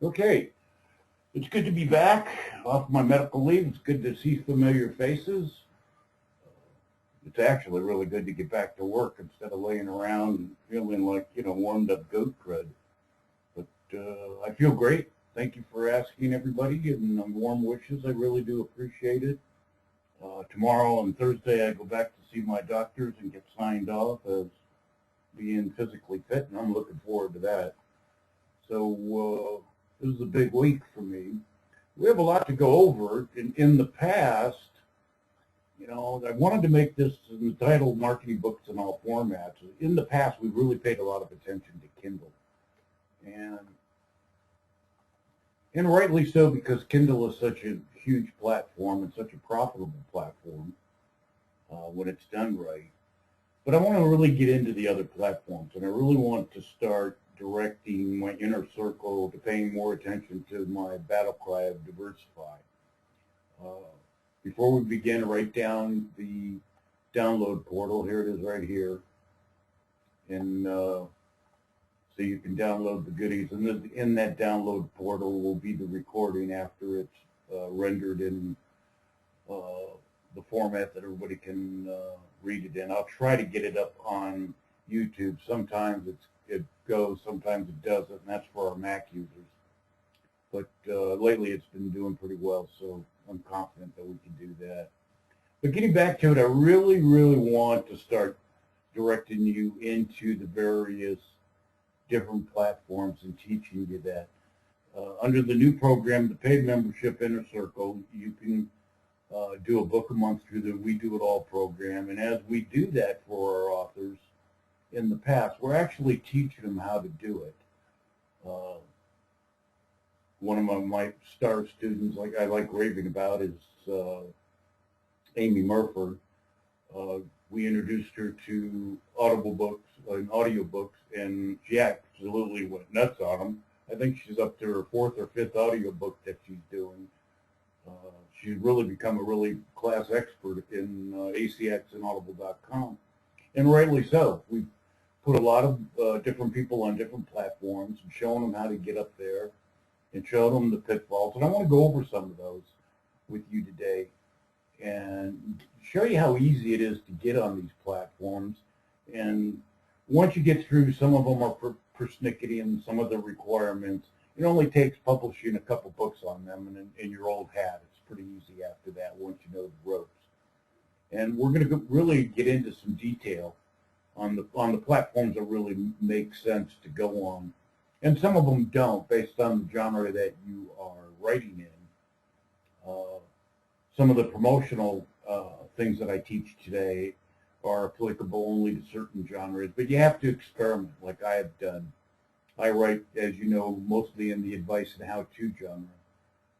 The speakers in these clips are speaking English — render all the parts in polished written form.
Okay, it's good to be back off my medical leave. It's good to see familiar faces. It's actually really good to get back to work instead of laying around and feeling like, warmed up goat crud. But I feel great. Thank you for asking, everybody, and warm wishes. I really do appreciate it. Tomorrow and Thursday, I go back to see my doctors and get signed off as being physically fit, and I'm looking forward to that. So this is a big week for me. We have a lot to go over. In the past, I wanted to make this entitled Marketing Books in All Formats. In the past, we really paid a lot of attention to Kindle. And rightly so, because Kindle is such a huge platform and such a profitable platform when it's done right. But I want to really get into the other platforms, and I really want to start directing my inner circle to paying more attention to my battle cry of diversify. Before we begin, write down the download portal. Here it is right here. And so you can download the goodies. And in that download portal will be the recording after it's rendered in the format that everybody can read it in. I'll try to get it up on YouTube. Sometimes it goes, sometimes it doesn't, and that's for our Mac users. But lately it's been doing pretty well, so I'm confident that we can do that. But getting back to it, I really, really want to start directing you into the various different platforms and teaching you that. Under the new program, the paid membership Inner Circle, you can do a book a month through the We Do It All program. And as we do that for our authors in the past, we're actually teaching them how to do it. One of my star students, like I like raving about, is Amy Murford. We introduced her to Audible books and audiobooks, and she absolutely went nuts on them. I think she's up to her 4th or 5th audiobook that she's doing. She's really become a really class expert in ACX and Audible.com, and rightly so. We've put a lot of different people on different platforms and showing them how to get up there and showing them the pitfalls. And I want to go over some of those with you today and show you how easy it is to get on these platforms. And once you get through, some of them are persnickety and some of the requirements. It only takes publishing a couple books on them and your old hat. It's pretty easy after that once you know the ropes. And we're going to really get into some detail on the platforms that really make sense to go on. And some of them don't, based on the genre that you are writing in. Some of the promotional things that I teach today are applicable only to certain genres, but you have to experiment like I have done. I write, as you know, mostly in the advice and how-to genre,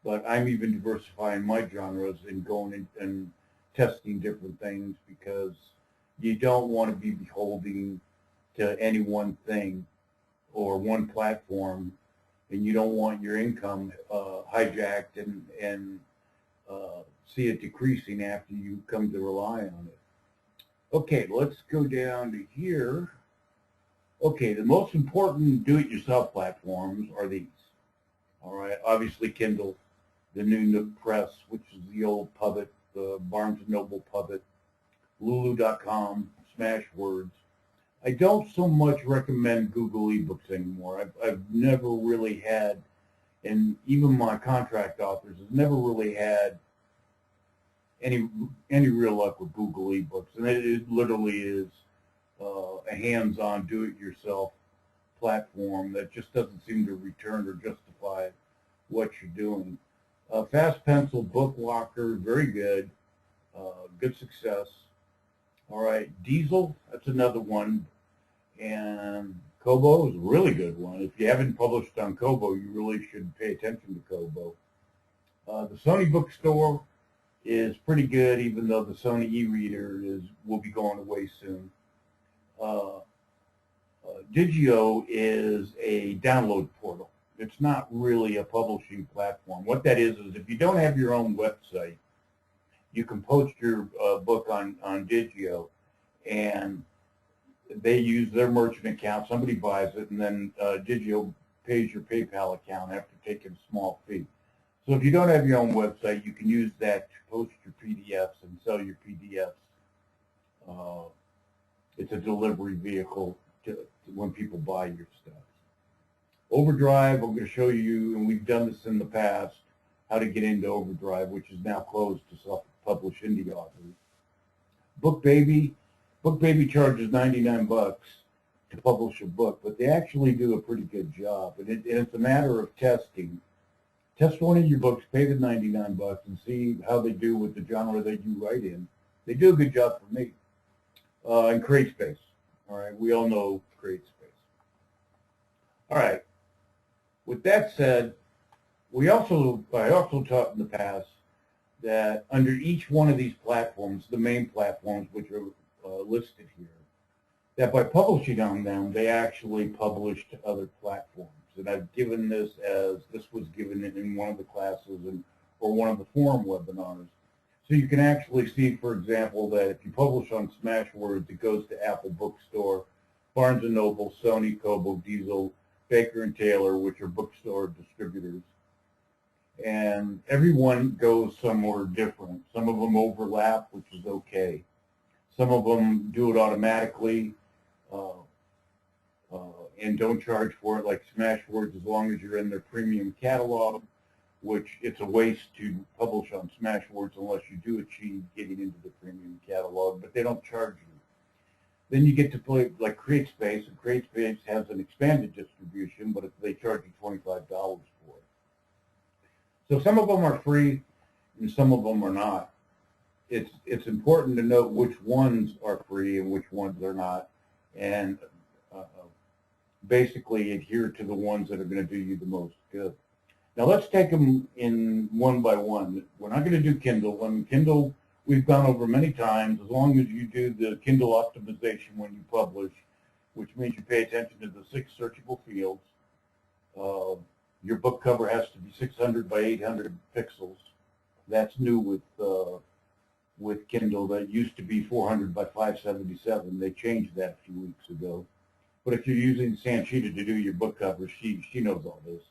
but I'm even diversifying my genres and going in and testing different things, because you don't want to be beholden to any one thing or one platform, and you don't want your income hijacked and see it decreasing after you come to rely on it. Okay, let's go down to here. Okay, the most important do-it-yourself platforms are these. All right, obviously Kindle, the new Nook Press, which is the old Puppet, the Barnes & Noble Puppet, Lulu.com, Smashwords. I don't so much recommend Google eBooks anymore. I've never really had, and even my contract authors have never really had any real luck with Google eBooks. And it literally is a hands-on do-it-yourself platform that just doesn't seem to return or justify what you're doing. Fast Pencil, Book Locker, very good, good success. All right, Diesel, that's another one. And Kobo is a really good one. If you haven't published on Kobo, you really should pay attention to Kobo. The Sony Bookstore is pretty good, even though the Sony e-reader will be going away soon. Digio is a download portal. It's not really a publishing platform. What that is if you don't have your own website, you can post your book on Digio, and they use their merchant account. Somebody buys it, and then Digio pays your PayPal account after taking a small fee. So if you don't have your own website, you can use that to post your PDFs and sell your PDFs. It's a delivery vehicle to when people buy your stuff. Overdrive, I'm going to show you, and we've done this in the past, how to get into Overdrive, which is now closed to self-publish indie authors. BookBaby charges 99 bucks to publish a book, but they actually do a pretty good job. And it's a matter of testing. Test one of your books, pay the 99 bucks, and see how they do with the genre that you write in. They do a good job for me. And CreateSpace. All right, we all know CreateSpace. All right. With that said, I also taught in the past that under each one of these platforms, the main platforms which are listed here, that by publishing on them, they actually publish to other platforms. And I've given this as, this was given in one of the classes or one of the forum webinars. So you can actually see, for example, that if you publish on Smashwords, it goes to Apple Bookstore, Barnes & Noble, Sony, Kobo, Diesel, Baker & Taylor, which are bookstore distributors. And everyone goes somewhere different. Some of them overlap, which is okay. Some of them do it automatically and don't charge for it, like Smashwords, as long as you're in their premium catalog, which it's a waste to publish on Smashwords unless you do achieve getting into the premium catalog, but they don't charge you. Then you get to play like CreateSpace, and CreateSpace has an expanded distribution, but they charge you $25 for it. So some of them are free and some of them are not. It's important to note which ones are free and which ones are not, and basically adhere to the ones that are going to do you the most good. Now let's take them in one by one. We're not going to do Kindle. And Kindle, we've gone over many times. As long as you do the Kindle optimization when you publish, which means you pay attention to the 6 searchable fields. Your book cover has to be 600 by 800 pixels. That's new with Kindle. That used to be 400 by 577. They changed that a few weeks ago. But if you're using Sanchita to do your book cover, she knows all this.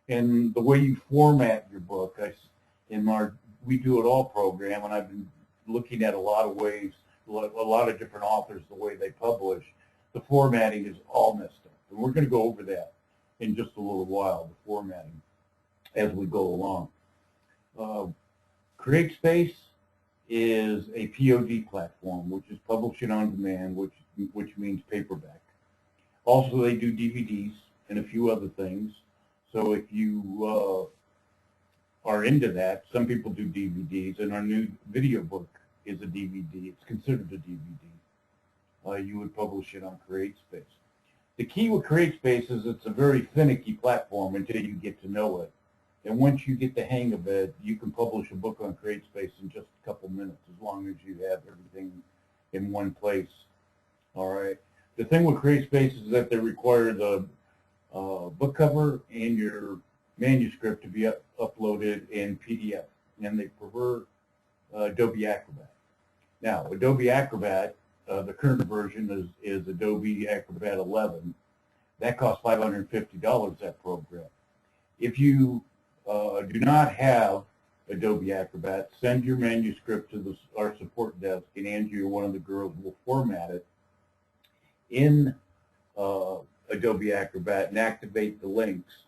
And the way you format your book, in our We Do It All program, and I've been looking at a lot of ways, a lot of different authors, the way they publish, the formatting is all messed up. And we're going to go over that in just a little while, the formatting, as we go along. CreateSpace is a POD platform, which is publishing on demand, which means paperback. Also, they do DVDs and a few other things. So if you are into that, some people do DVDs, and our new video book is a DVD. It's considered a DVD. You would publish it on CreateSpace. The key with CreateSpace is it's a very finicky platform until you get to know it. And once you get the hang of it, you can publish a book on CreateSpace in just a couple minutes, as long as you have everything in one place. All right. The thing with CreateSpace is that they require the book cover and your manuscript to be uploaded in PDF, and they prefer Adobe Acrobat. Now, Adobe Acrobat, the current version is Adobe Acrobat 11. That costs $550, that program. If you do not have Adobe Acrobat, send your manuscript to our support desk, and Angie or one of the girls will format it in Adobe Acrobat and activate the links.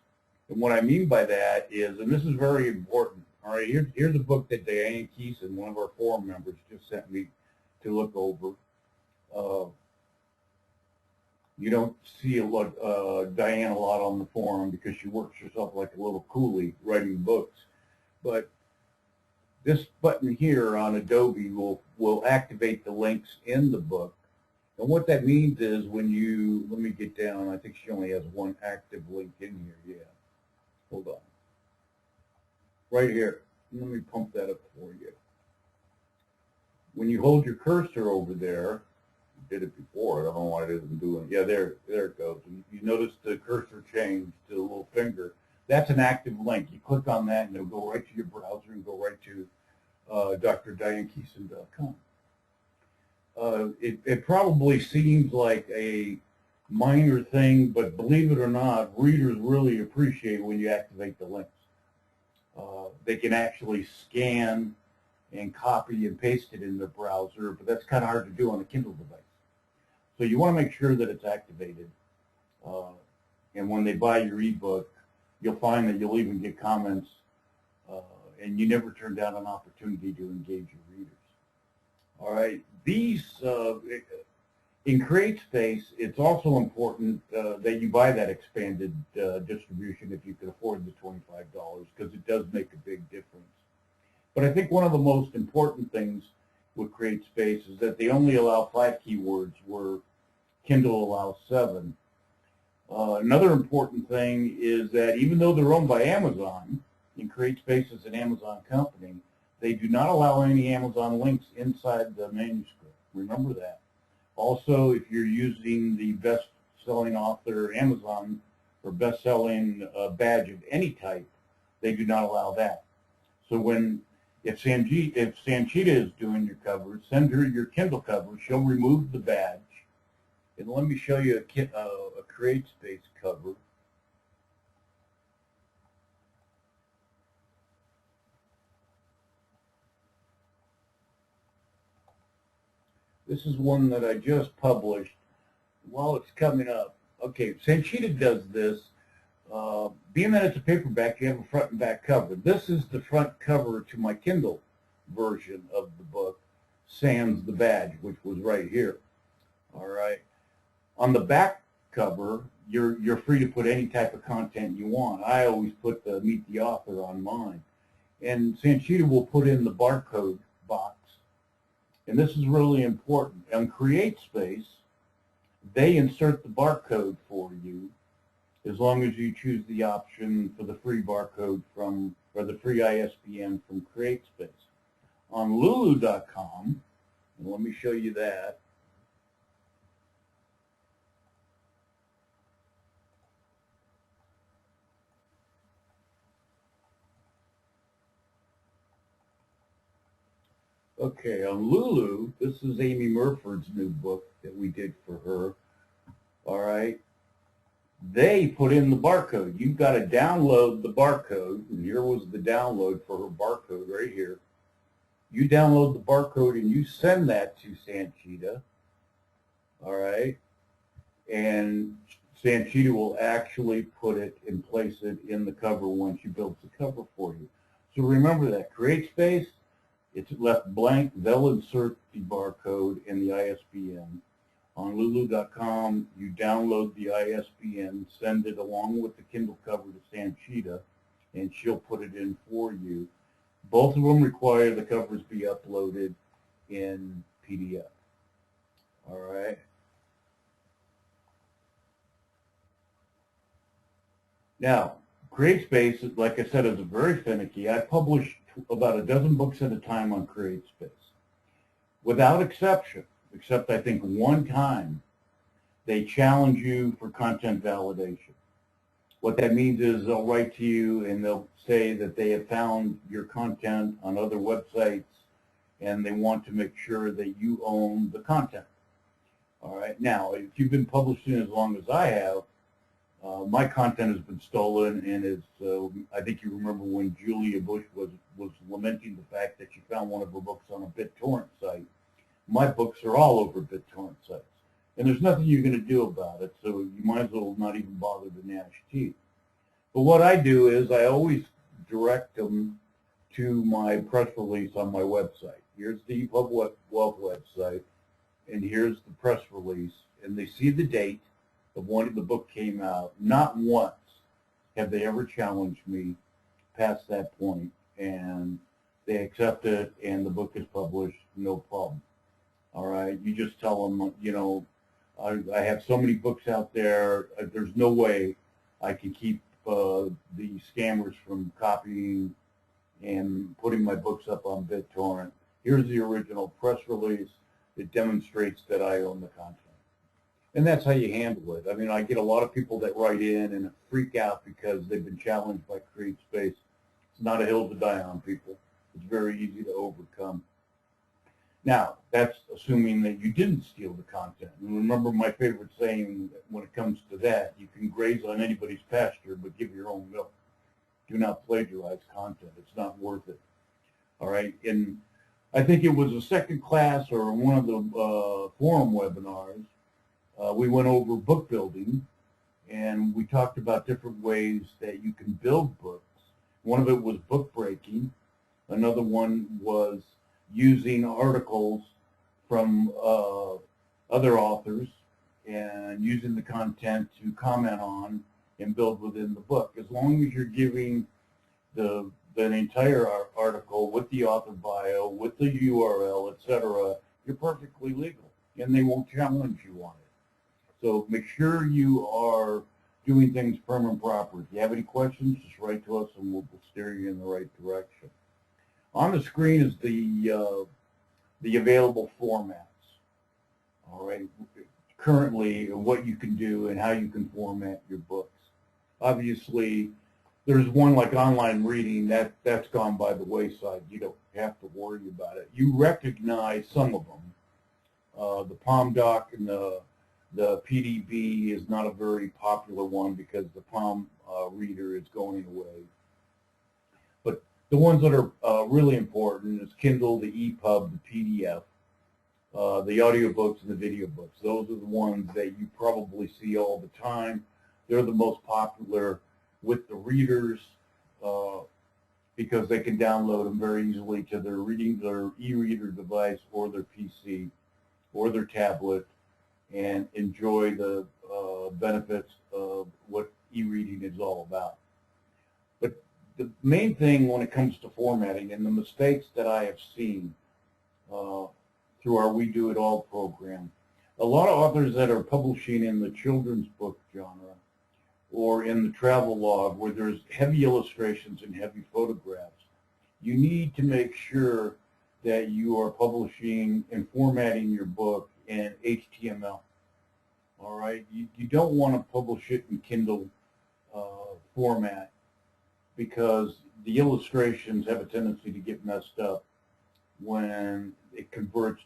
And what I mean by that is, and this is very important, all right, here's a book that Diane Keeson, one of our forum members, just sent me to look over. You don't see Diane a lot on the forum because she works herself like a little coolie writing books. But this button here on Adobe will activate the links in the book. And what that means is when you, let me get down, I think she only has one active link in here, yeah. Hold on. Right here. Let me pump that up for you. When you hold your cursor over there, I did it before, I don't know why it isn't doing it. Yeah, there it goes. And you notice the cursor changed to the little finger. That's an active link. You click on that and it'll go right to your browser and go right to drdianekeeson.com. It probably seems like a minor thing, but believe it or not, readers really appreciate when you activate the links. They can actually scan and copy and paste it in their browser, but that's kind of hard to do on a Kindle device. So you want to make sure that it's activated. And when they buy your ebook, you'll find that you'll even get comments, and you never turn down an opportunity to engage your readers. All right, these in CreateSpace, it's also important that you buy that expanded distribution if you can afford the $25, because it does make a big difference. But I think one of the most important things with CreateSpace is that they only allow 5 keywords where Kindle allows 7. Another important thing is that even though they're owned by Amazon, and CreateSpace is an Amazon company, they do not allow any Amazon links inside the manuscript. Remember that. Also, if you're using the best-selling author Amazon or best-selling badge of any type, they do not allow that. So if Sanchita is doing your cover, send her your Kindle cover. She'll remove the badge. And let me show you a CreateSpace cover. This is one that I just published while it's coming up. Okay, Sanchita does this. Being that it's a paperback, you have a front and back cover. This is the front cover to my Kindle version of the book, sans the badge, which was right here. All right. On the back cover, you're free to put any type of content you want. I always put the Meet the Author on mine. And Sanchita will put in the barcode box. And this is really important. On CreateSpace, they insert the barcode for you as long as you choose the option for the free barcode or the free ISBN from CreateSpace. On Lulu.com, and let me show you that. Okay, on Lulu, this is Amy Murford's new book that we did for her. All right. They put in the barcode. You've got to download the barcode. And here was the download for her barcode right here. You download the barcode and you send that to Sanchita. All right. And Sanchita will actually put it and place it in the cover when she builds the cover for you. So remember that. CreateSpace, it's left blank. They'll insert the barcode and the ISBN. On Lulu.com, you download the ISBN, send it along with the Kindle cover to Sanchita, and she'll put it in for you. Both of them require the covers be uploaded in PDF. All right. Now, CreateSpace, like I said, is very finicky. I publish about a dozen books at a time on CreateSpace. Without exception, except I think one time, they challenge you for content validation. What that means is they'll write to you and they'll say that they have found your content on other websites and they want to make sure that you own the content. All right. Now, if you've been publishing as long as I have, my content has been stolen, and I think you remember when Julia Bush was lamenting the fact that she found one of her books on a BitTorrent site. My books are all over BitTorrent sites, and there's nothing you're going to do about it, so you might as well not even bother to gnash teeth. But what I do is I always direct them to my press release on my website. Here's the EPW Wealth website, and here's the press release, and they see the date of when the book came out. Not once have they ever challenged me past that point, and they accept it, and the book is published, no problem. All right, you just tell them, you know, I have so many books out there, there's no way I can keep the scammers from copying and putting my books up on BitTorrent. Here's the original press release. It demonstrates that I own the content. And that's how you handle it. I mean, I get a lot of people that write in and freak out because they've been challenged by CreateSpace. It's not a hill to die on, people. It's very easy to overcome. Now, that's assuming that you didn't steal the content. And remember my favorite saying when it comes to that, you can graze on anybody's pasture, but give your own milk. Do not plagiarize content. It's not worth it. All right. And I think it was a second class or one of the forum webinars. We went over book building, and we talked about different ways that you can build books. One of it was book breaking. Another one was using articles from other authors and using the content to comment on and build within the book. As long as you're giving the entire article with the author bio, with the URL, etc., you're perfectly legal, and they won't challenge you on it. So make sure you are doing things firm and proper. If you have any questions, just write to us, and we'll steer you in the right direction. On the screen is the available formats. All right, currently what you can do and how you can format your books. Obviously, there's one like online reading that's gone by the wayside. You don't have to worry about it. You recognize some of them. The Palm Doc and the PDB is not a very popular one because the Palm Reader is going away. But the ones that are really important is Kindle, the EPUB, the PDF, the audiobooks, and the video books. Those are the ones that you probably see all the time. They're the most popular with the readers because they can download them very easily to their e-reader device or their PC or their tablet and enjoy the benefits of what e-reading is all about. But the main thing when it comes to formatting and the mistakes that I have seen through our We Do It All program, a lot of authors that are publishing in the children's book genre or in the travel log where there's heavy illustrations and heavy photographs, you need to make sure that you are publishing and formatting your book in HTML. All right, you don't want to publish it in Kindle format because the illustrations have a tendency to get messed up when it converts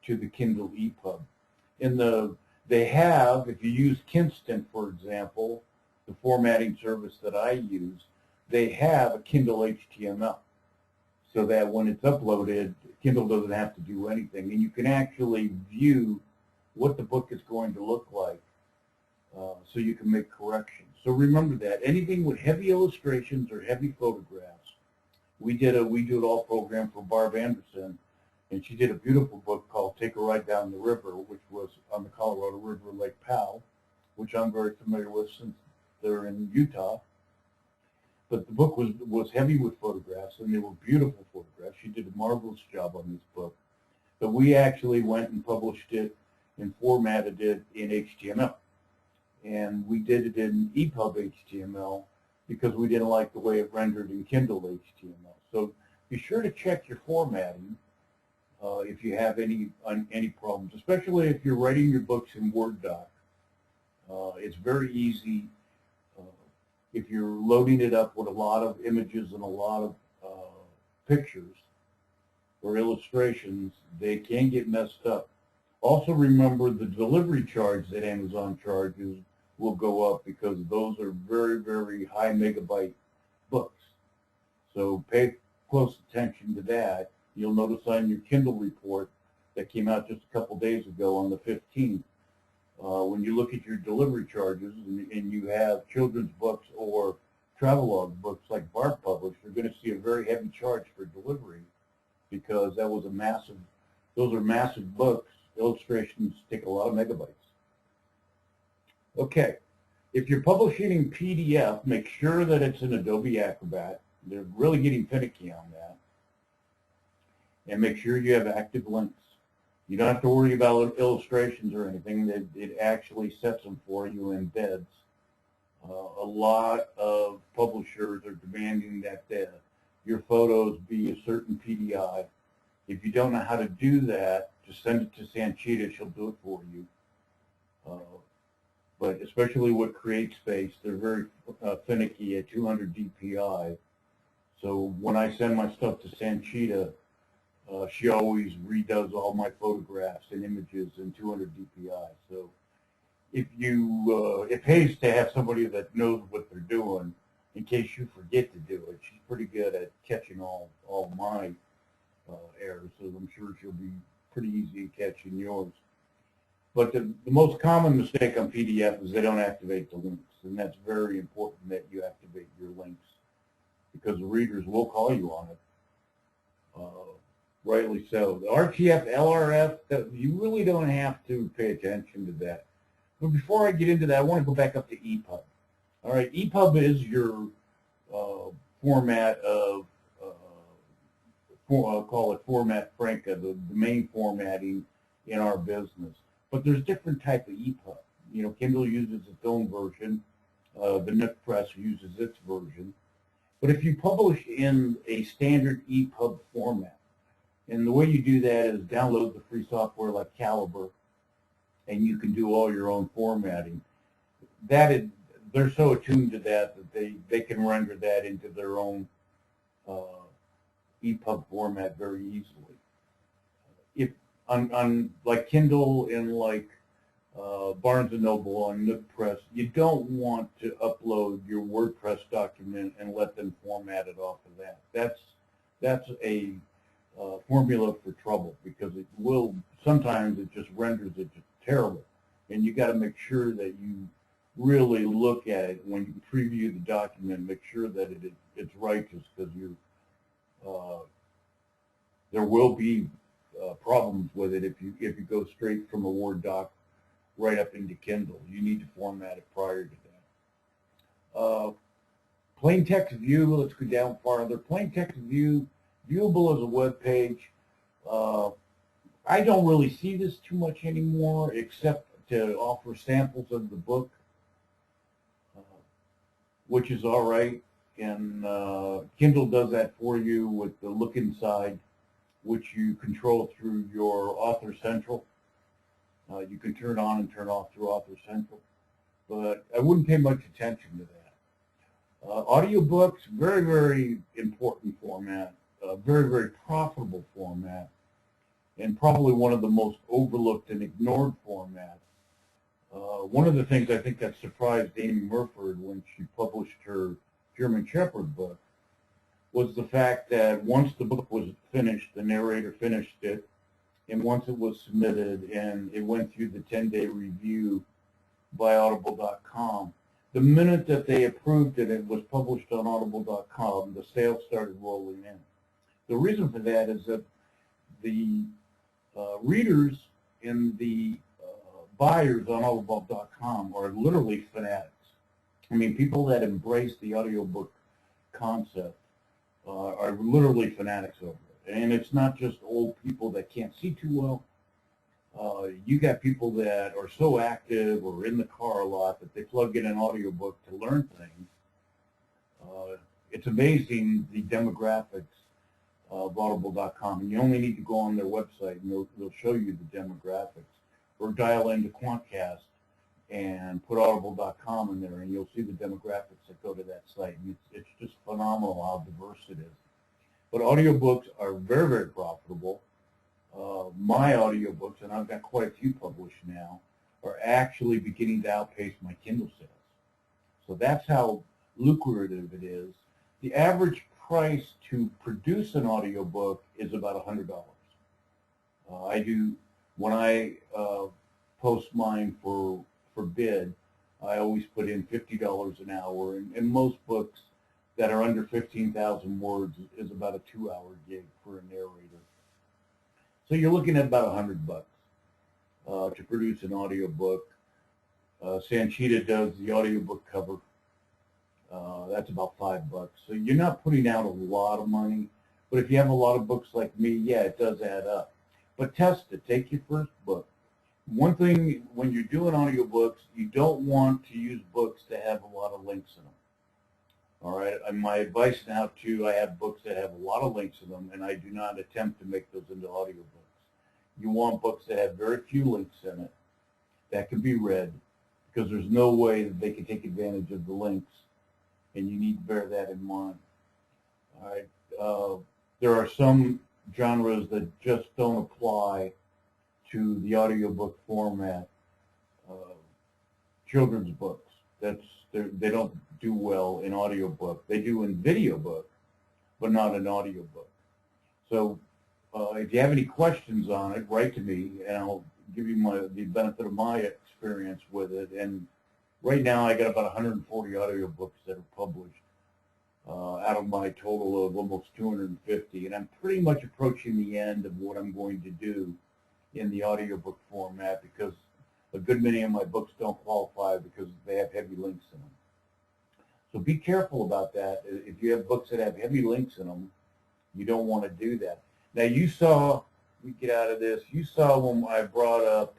to the Kindle EPUB. They have, if you use Kinstant, for example, the formatting service that I use, they have a Kindle HTML so that when it's uploaded, Kindle doesn't have to do anything, and you can actually view what the book is going to look like so you can make corrections. So remember that. Anything with heavy illustrations or heavy photographs, we did a We Do It All program for Barb Anderson, and she did a beautiful book called Take a Ride Down the River, which was on the Colorado River, Lake Powell, which I'm very familiar with since they're in Utah. But the book was heavy with photographs, and they were beautiful photographs. She did a marvelous job on this book. But we actually went and published it and formatted it in HTML. And we did it in EPUB HTML because we didn't like the way it rendered in Kindle HTML. So be sure to check your formatting if you have any problems, especially if you're writing your books in Word doc. It's very easy. If you're loading it up with a lot of images and a lot of pictures or illustrations, they can get messed up. Also remember the delivery charge that Amazon charges will go up because those are very, very high megabyte books. So pay close attention to that. You'll notice on your Kindle report that came out just a couple days ago on the 15th, when you look at your delivery charges and you have children's books or travelogue books like Barb published, you're going to see a very heavy charge for delivery because that was those are massive books. Illustrations take a lot of megabytes. Okay, if you're publishing in PDF, make sure that it's in Adobe Acrobat. They're really getting finicky on that. And make sure you have active links. You don't have to worry about illustrations or anything. It actually sets them for you in embeds. A lot of publishers are demanding that your photos be a certain PDI. If you don't know how to do that, just send it to Sanchita. She'll do it for you. But especially with CreateSpace, they're very finicky at 200 DPI. So when I send my stuff to Sanchita, She always redoes all my photographs and images in 200 DPI. So if you, it pays to have somebody that knows what they're doing in case you forget to do it. She's pretty good at catching all my errors, so I'm sure she'll be pretty easy at catching yours. But the most common mistake on PDF is they don't activate the links, and that's very important that you activate your links because the readers will call you on it. Rightly so. The RTF, LRF, you really don't have to pay attention to that. But before I get into that, I want to go back up to EPUB. All right, EPUB is your format of, call it format Franca, the main formatting in our business. But there's different type of EPUB. You know, Kindle uses its own version. The Nook Press uses its version. But if you publish in a standard EPUB format, and the way you do that is download the free software like Calibre, and you can do all your own formatting. They're so attuned to that they can render that into their own EPUB format very easily. If on like Kindle and like Barnes & Noble on Nook Press, you don't want to upload your WordPress document and let them format it off of that. That's a formula for trouble because sometimes it just renders it just terrible, and you got to make sure that you really look at it when you preview the document. Make sure that it's righteous because there will be problems with it if you go straight from a Word doc right up into Kindle. You need to format it prior to that. Plain text view, let's go down farther. Plain text view, viewable as a web page. I don't really see this too much anymore except to offer samples of the book, which is all right. And Kindle does that for you with the look inside, which you control through your Author Central. You can turn on and turn off through Author Central, but I wouldn't pay much attention to that. Audiobooks, very, very important format, very, very profitable format, and probably one of the most overlooked and ignored formats. One of the things I think that surprised Amy Murford when she published her German Shepherd book was the fact that once the book was finished, the narrator finished it, and once it was submitted and it went through the 10-day review by audible.com, the minute that they approved it, it was published on audible.com, the sales started rolling in. The reason for that is that the readers and the buyers on audible.com are literally fanatics. I mean, people that embrace the audiobook concept are literally fanatics over it. And it's not just old people that can't see too well. You got people that are so active or in the car a lot that they plug in an audiobook to learn things. It's amazing the demographics of audible.com. And you only need to go on their website and they'll show you the demographics. Or dial into Quantcast and put audible.com in there and you'll see the demographics that go to that site. And it's just phenomenal how diverse it is. But audiobooks are very, very profitable. My audiobooks, and I've got quite a few published now, are actually beginning to outpace my Kindle sales. So that's how lucrative it is. The average price to produce an audiobook is about $100. When I post mine for bid, I always put in $50 an hour, and most books that are under 15,000 words is about a 2-hour gig for a narrator. So you're looking at about $100 to produce an audiobook. Sanchita does the audiobook cover. That's about $5. So you're not putting out a lot of money, but if you have a lot of books like me, yeah, it does add up. But test it. Take your first book. One thing, when you're doing audiobooks, you don't want to use books that have a lot of links in them. All right, and my advice now too, I have books that have a lot of links in them, and I do not attempt to make those into audiobooks. You want books that have very few links in it that can be read, because there's no way that they can take advantage of the links, and you need to bear that in mind. All right, there are some genres that just don't apply to the audiobook format. Children's books, they don't do well in audiobook. They do in video book, but not in audiobook. So if you have any questions on it, write to me, and I'll give you the benefit of my experience with it. And right now, I got about 140 audiobooks that are published out of my total of almost 250, and I'm pretty much approaching the end of what I'm going to do in the audiobook format, because a good many of my books don't qualify because they have heavy links in them. So be careful about that. If you have books that have heavy links in them, you don't want to do that. Now you saw, we get out of this, you saw when I brought up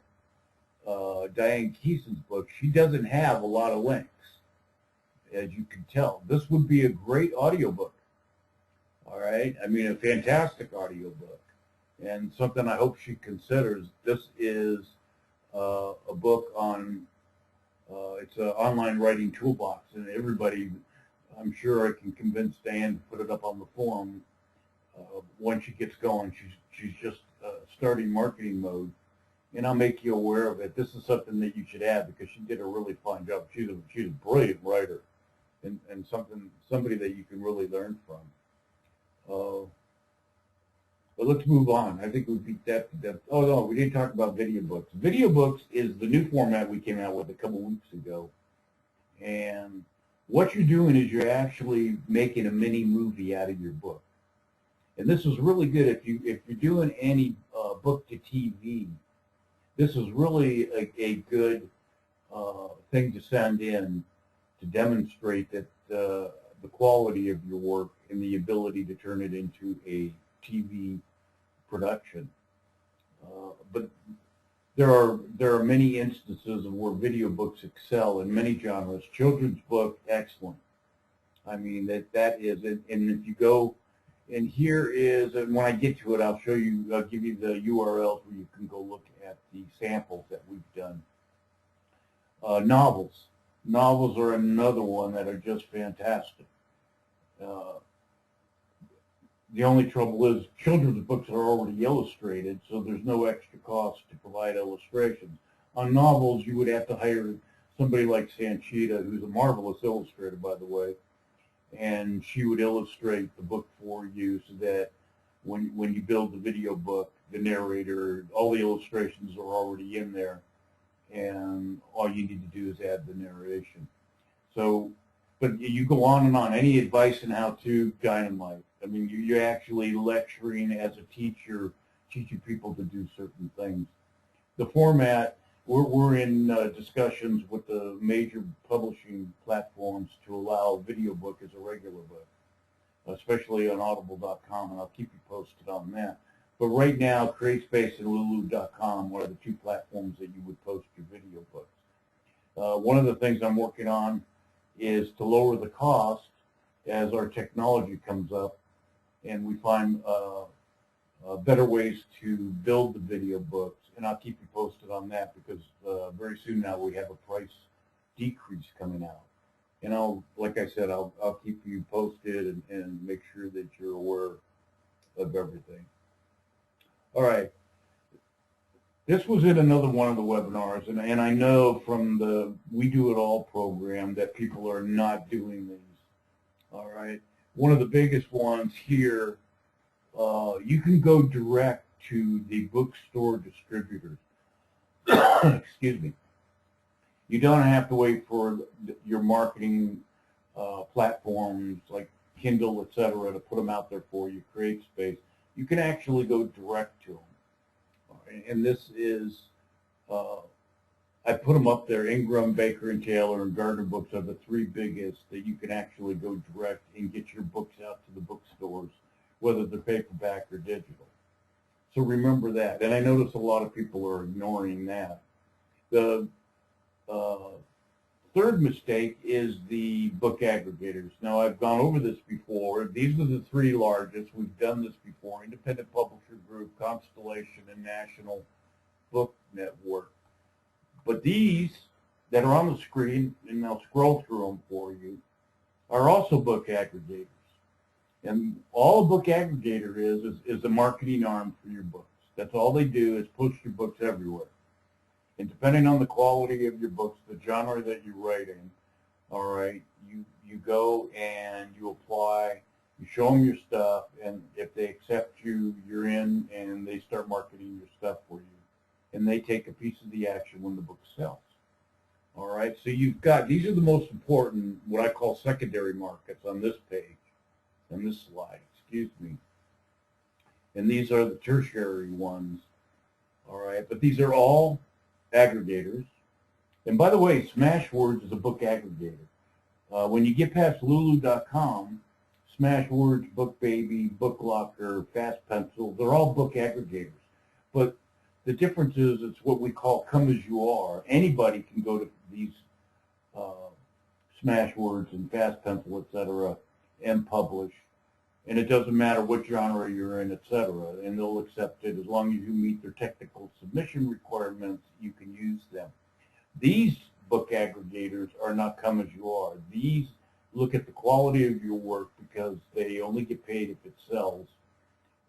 Diane Keeson's book, she doesn't have a lot of links, as you can tell. This would be a great audiobook. All right, I mean, a fantastic audiobook, and something I hope she considers. This is a book on, it's an online writing toolbox, and everybody, I'm sure I can convince Diane to put it up on the forum. Once she gets going, she's just starting marketing mode, and I'll make you aware of it. This is something that you should have, because she did a really fine job. She's a brilliant writer, and somebody that you can really learn from. But let's move on. I think we beat that to death. Oh no, we didn't talk about video books. Video books is the new format we came out with a couple weeks ago, and what you're doing is you're actually making a mini movie out of your book. And this is really good if you're doing any book to TV. This is really a good thing to send in to demonstrate that the quality of your work and the ability to turn it into a TV production. But there are many instances of where video books excel in many genres. Children's book, excellent. I mean, that is it. And if you go, and here is, and when I get to it, I'll show you, I'll give you the URLs where you can go look at the samples that we've done. Novels. Novels are another one that are just fantastic. The only trouble is children's books are already illustrated, so there's no extra cost to provide illustrations. On novels, you would have to hire somebody like Sanchita, who's a marvelous illustrator, by the way, and she would illustrate the book for you, so that when you build the video book, the narrator, all the illustrations are already in there, and all you need to do is add the narration. So, but you go on and on. Any advice on how to, dynamite. I mean, you're actually lecturing as a teacher, teaching people to do certain things. The format, we're in discussions with the major publishing platforms to allow video book as a regular book, especially on audible.com, and I'll keep you posted on that. But right now, CreateSpace and Lulu.com are the two platforms that you would post your video books. One of the things I'm working on is to lower the cost as our technology comes up and we find better ways to build the video books. And I'll keep you posted on that, because very soon now we have a price decrease coming out. And like I said, I'll keep you posted and make sure that you're aware of everything. All right. This was in another one of the webinars, and I know from the We Do It All program that people are not doing these. All right. One of the biggest ones here, you can go direct to the bookstore distributors. Excuse me. You don't have to wait for your marketing platforms like Kindle, etc., to put them out there for you, CreateSpace. You can actually go direct to them. And this is, I put them up there. Ingram, Baker and Taylor, and Gardner Books are the three biggest that you can actually go direct and get your books out to the bookstores, whether they're paperback or digital. So remember that. And I notice a lot of people are ignoring that. The third mistake is the book aggregators. Now, I've gone over this before. These are the three largest. We've done this before: Independent Publisher Group, Constellation, and National Book Network. But these that are on the screen, and I'll scroll through them for you, are also book aggregators. And all a book aggregator is a marketing arm for your books. That's all they do is post your books everywhere. And depending on the quality of your books, the genre that you write in, all right, you go and you apply, you show them your stuff, and if they accept you, you're in, and they start marketing your stuff for you. And they take a piece of the action when the book sells. All right, so you've got, these are the most important, what I call secondary markets on this page, on this slide, excuse me. And these are the tertiary ones, all right, but these are all aggregators. And by the way, Smashwords is a book aggregator. When you get past Lulu.com, Smashwords, BookBaby, BookLocker, Fast Pencil, they're all book aggregators. But the difference is it's what we call come as you are. Anybody can go to these Smashwords and Fast Pencil, etc., and publish. And it doesn't matter what genre you're in, etc., and they'll accept it as long as you meet their technical submission requirements. You can use them. These book aggregators are not come as you are. These look at the quality of your work because they only get paid if it sells,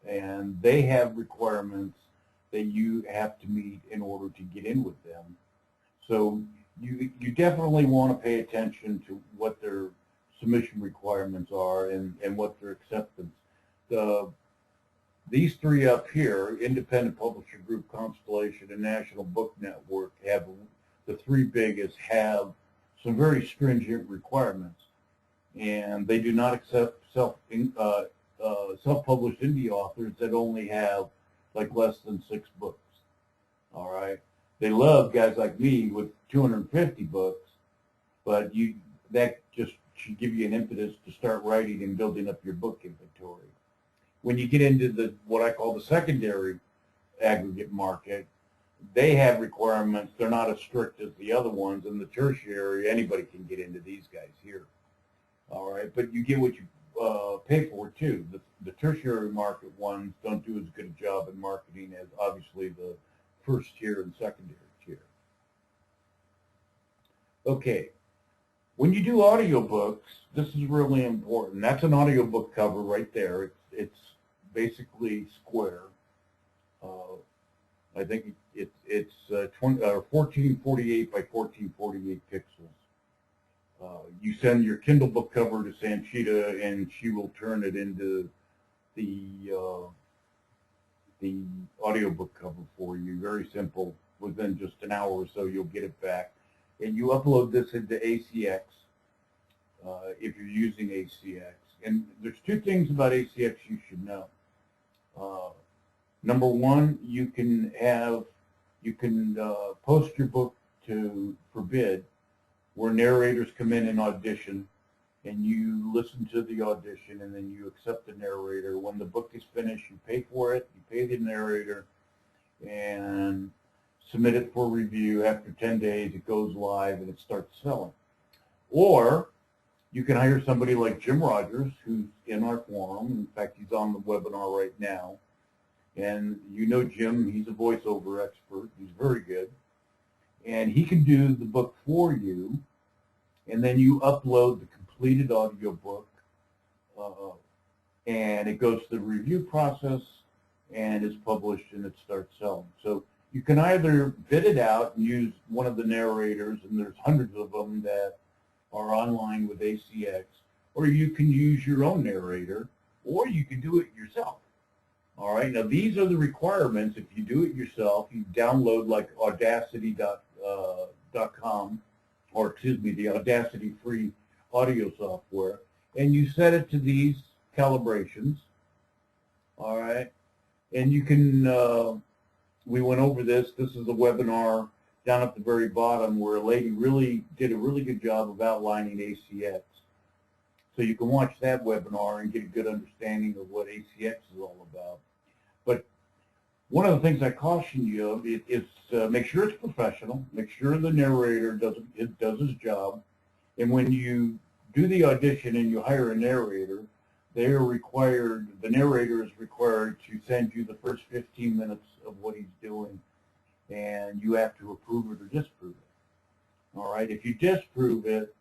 and they have requirements that you have to meet in order to get in with them. So you definitely want to pay attention to what their submission requirements are and what their acceptance. These three up here, Independent Publisher Group, Constellation, and National Book Network, have the three biggest, have some very stringent requirements, and they do not accept self-published indie authors that only have like less than 6 books. All right, they love guys like me with 250 books, but that just should give you an impetus to start writing and building up your book inventory. When you get into what I call the secondary aggregate market, they have requirements. They're not as strict as the other ones. In the tertiary, anybody can get into these guys here. All right, but you get what you pay for too. The tertiary market ones don't do as good a job in marketing as obviously the first tier and secondary tier. Okay, when you do audiobooks, this is really important. That's an audiobook cover right there. It's basically square. I think it's 1448 by 1448 pixels. You send your Kindle book cover to Sanchita, and she will turn it into the audiobook cover for you. Very simple. Within just an hour or so, you'll get it back. And you upload this into ACX if you're using ACX. And there's 2 things about ACX you should know. Number one, you can post your book for bid, where narrators come in and audition, and you listen to the audition, and then you accept the narrator. When the book is finished, you pay for it, you pay the narrator, and submit it for review. After 10 days, it goes live and it starts selling. Or you can hire somebody like Jim Rogers, who's in our forum. In fact, he's on the webinar right now. And you know Jim, he's a voiceover expert. He's very good. And he can do the book for you, and then you upload the completed audiobook, and it goes to the review process, and it's published, and it starts selling. So you can either bid it out and use one of the narrators, and there's hundreds of them that are online with ACX, or you can use your own narrator, or you can do it yourself. All right, now these are the requirements. If you do it yourself, you download like Audacity.com, or excuse me, the Audacity free audio software, and you set it to these calibrations. All right, and you can, we went over this. This is a webinar down at the very bottom where a lady really did a really good job of outlining ACX. So you can watch that webinar and get a good understanding of what ACX is all about. But one of the things I caution you of is make sure it's professional, make sure the narrator does his job, and when you do the audition and you hire a narrator, they are required, the narrator is required to send you the first 15 minutes of what he's doing, and you have to approve it or disapprove it. All right, if you disapprove it,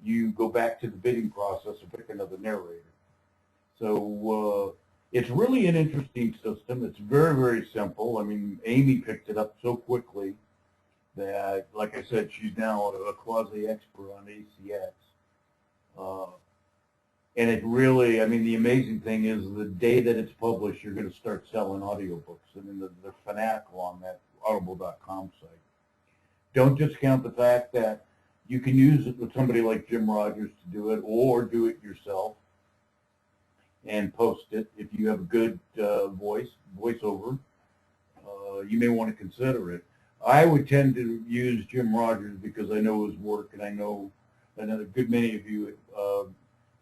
you go back to the bidding process and pick another narrator. So it's really an interesting system. It's very, very simple. I mean, Amy picked it up so quickly that, like I said, she's now a quasi-expert on ACX. And it really, I mean, the amazing thing is the day that it's published, you're going to start selling audiobooks. I mean, they're fanatical on that audible.com site. Don't discount the fact that you can use it with somebody like Jim Rogers to do it, or do it yourself and post it. If you have a good voiceover, you may want to consider it. I would tend to use Jim Rogers because I know his work, and I know a good many of you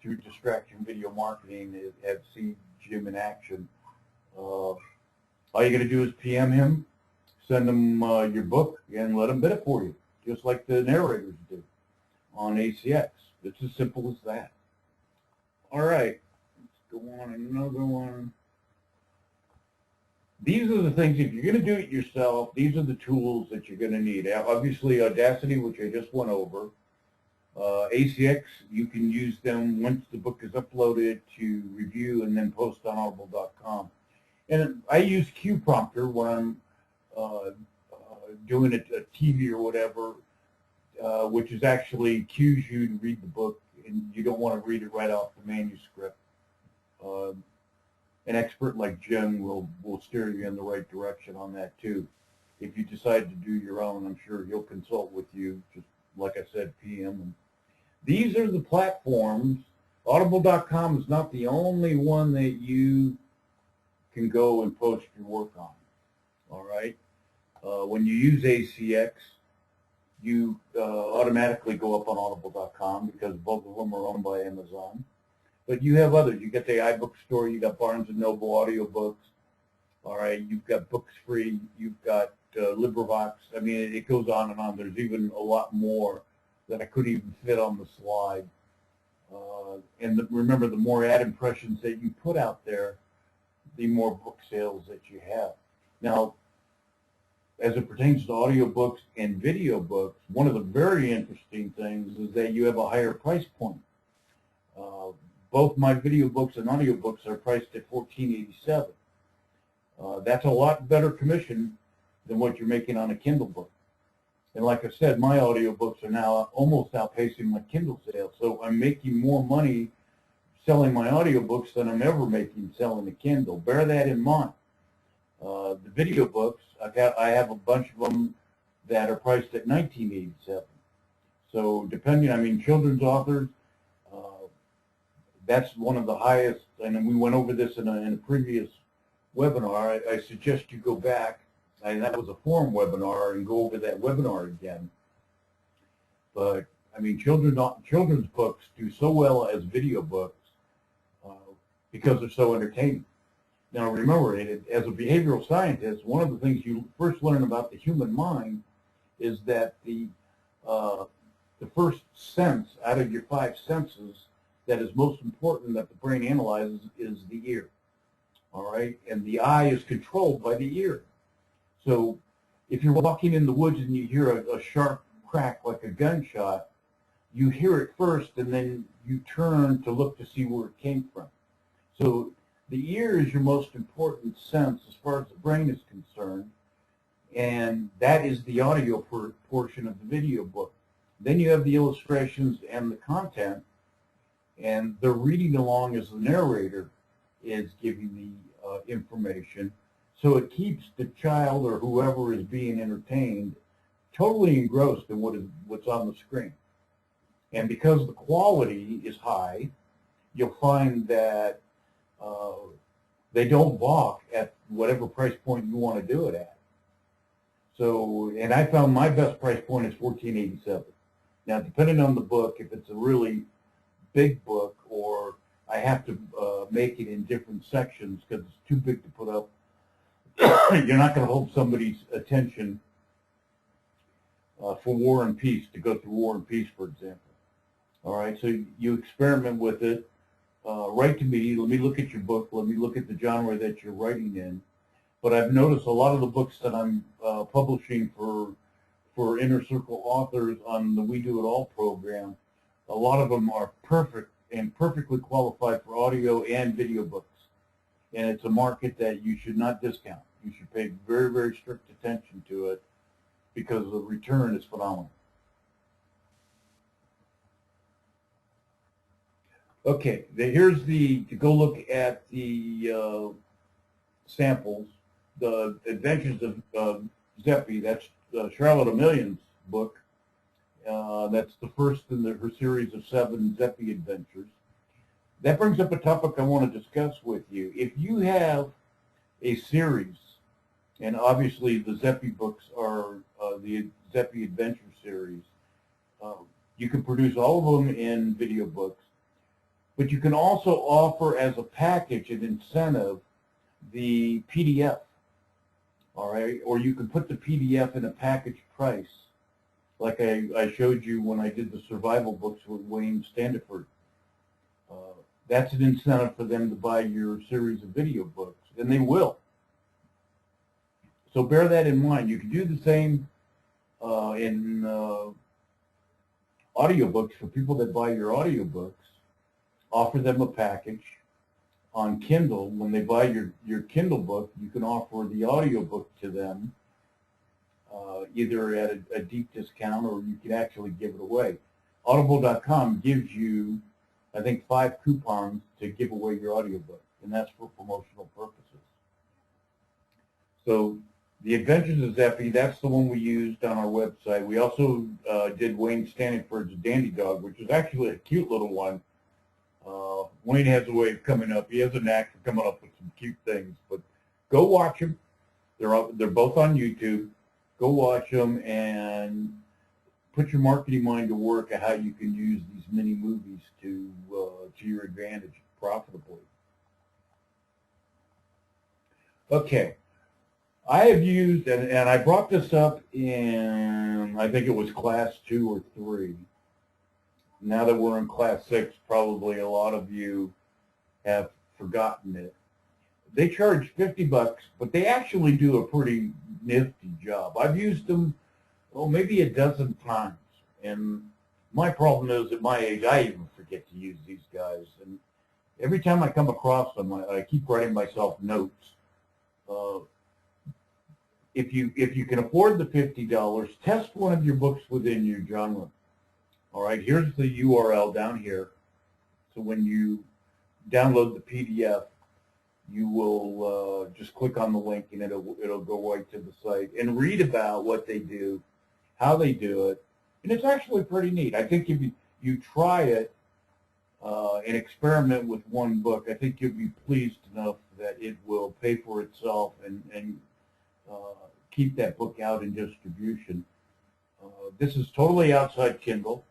through Distraction Video Marketing have seen Jim in action. All you got to do is PM him, send him your book, and let him bid it for you, just like the narrators do on ACX. It's as simple as that. All right, let's go on another one. These are the things, if you're going to do it yourself, these are the tools that you're going to need. Obviously, Audacity, which I just went over. ACX, you can use them once the book is uploaded to review and then post on audible.com. And I use QPrompter when I'm doing a TV or whatever, which is actually cues you to read the book, and you don't want to read it right off the manuscript. An expert like Jim will steer you in the right direction on that too. If you decide to do your own, I'm sure he'll consult with you, just like I said, PM. And these are the platforms. Audible.com is not the only one that you can go and post your work on. All right. When you use ACX, you automatically go up on audible.com because both of them are owned by Amazon. But you have others. You got the iBook Store. You got Barnes & Noble audiobooks. All right. You've got Books Free. You've got LibriVox. I mean, it goes on and on. There's even a lot more that I couldn't even fit on the slide. Remember, the more ad impressions that you put out there, the more book sales that you have. Now, as it pertains to audiobooks and video books, one of the very interesting things is that you have a higher price point. Both my video books and audiobooks are priced at $14.87. That's a lot better commission than what you're making on a Kindle book. And like I said, my audiobooks are now almost outpacing my Kindle sales. So I'm making more money selling my audiobooks than I'm ever making selling a Kindle. Bear that in mind. The video books, I have a bunch of them that are priced at $19.87. So depending, I mean, children's authors, that's one of the highest, and we went over this in a previous webinar. I suggest you go back, and that was a forum webinar, and go over that webinar again. But I mean, children's books do so well as video books because they're so entertaining. Now remember, as a behavioral scientist, one of the things you first learn about the human mind is that the first sense out of your five senses that is most important that the brain analyzes is the ear. All right, and the eye is controlled by the ear. So if you're walking in the woods and you hear a sharp crack like a gunshot, you hear it first and then you turn to look to see where it came from. So the ear is your most important sense as far as the brain is concerned, and that is the audio portion of the video book. Then you have the illustrations and the content, and they're reading along as the narrator is giving the information. So it keeps the child or whoever is being entertained totally engrossed in what's on the screen. And because the quality is high, you'll find that they don't balk at whatever price point you want to do it at. So, and I found my best price point is $14.87. Now, depending on the book, if it's a really big book or I have to make it in different sections because it's too big to put up, you're not going to hold somebody's attention for War and Peace, to go through War and Peace, for example. All right, so you experiment with it. Write to me, let me look at your book, let me look at the genre that you're writing in. But I've noticed a lot of the books that I'm publishing for Inner Circle authors on the We Do It All program, a lot of them are perfect and perfectly qualified for audio and video books. And it's a market that you should not discount. You should pay very, very strict attention to it because the return is phenomenal. Okay, here's to go look at the samples. The Adventures of Zeppy, that's Charlotte O'Million's book. That's the first in her series of 7 Zeppy adventures. That brings up a topic I want to discuss with you. If you have a series, and obviously the Zeppy books are the Zeppy Adventure series, you can produce all of them in video books, but you can also offer as a package, an incentive, the PDF, all right? Or you can put the PDF in a package price, like I showed you when I did the survival books with Wayne Standiford. That's an incentive for them to buy your series of video books, and they will. So bear that in mind. You can do the same in audiobooks for people that buy your audiobooks. Offer them a package. On Kindle, when they buy your Kindle book, you can offer the audiobook to them either at a deep discount, or you can actually give it away. Audible.com gives you, I think, 5 coupons to give away your audiobook, and that's for promotional purposes. So the Adventures of Zeppy, that's the one we used on our website. We also did Wayne Standiford's Dandy Dog, which is actually a cute little one. Wayne has a way of coming up. He has a knack for coming up with some cute things. But go watch them. They're both on YouTube. Go watch them and put your marketing mind to work at how you can use these mini movies to your advantage profitably. Okay. I have used, and I brought this up in, I think it was class 2 or 3. Now that we're in class 6, probably a lot of you have forgotten it. They charge $50, but they actually do a pretty nifty job. I've used them, maybe a dozen times. And my problem is, at my age, I even forget to use these guys. And every time I come across them, I keep writing myself notes. If you can afford the $50, test one of your books within your genre. All right, here's the URL down here. So when you download the PDF, you will just click on the link, and it'll go right to the site and read about what they do, how they do it, and it's actually pretty neat. I think if you try it and experiment with one book, I think you'll be pleased enough that it will pay for itself and keep that book out in distribution. This is totally outside Kindle.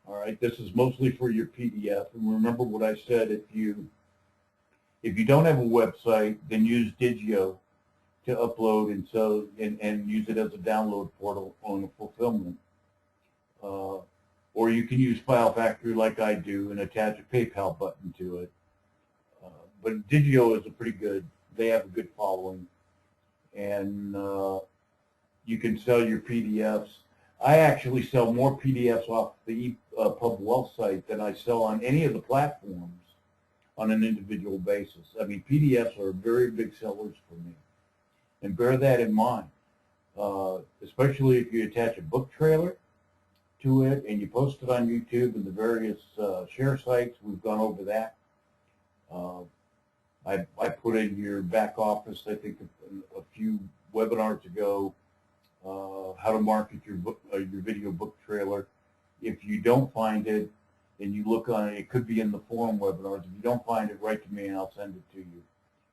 All right, this is mostly for your PDF. And remember what I said, if you don't have a website, then use Digio to upload and use it as a download portal on a fulfillment. Or you can use File Factory like I do and attach a PayPal button to it. But Digio is pretty good. They have a good following. And you can sell your PDFs. I actually sell more PDFs off the EPW Wealth site than I sell on any of the platforms on an individual basis. I mean, PDFs are very big sellers for me. And bear that in mind, especially if you attach a book trailer to it and you post it on YouTube and the various share sites. We've gone over that. I put in your back office, I think a few webinars ago, how to market your book, your video book trailer. If you don't find it and you look on it, it could be in the forum webinars. If you don't find it, write to me and I'll send it to you.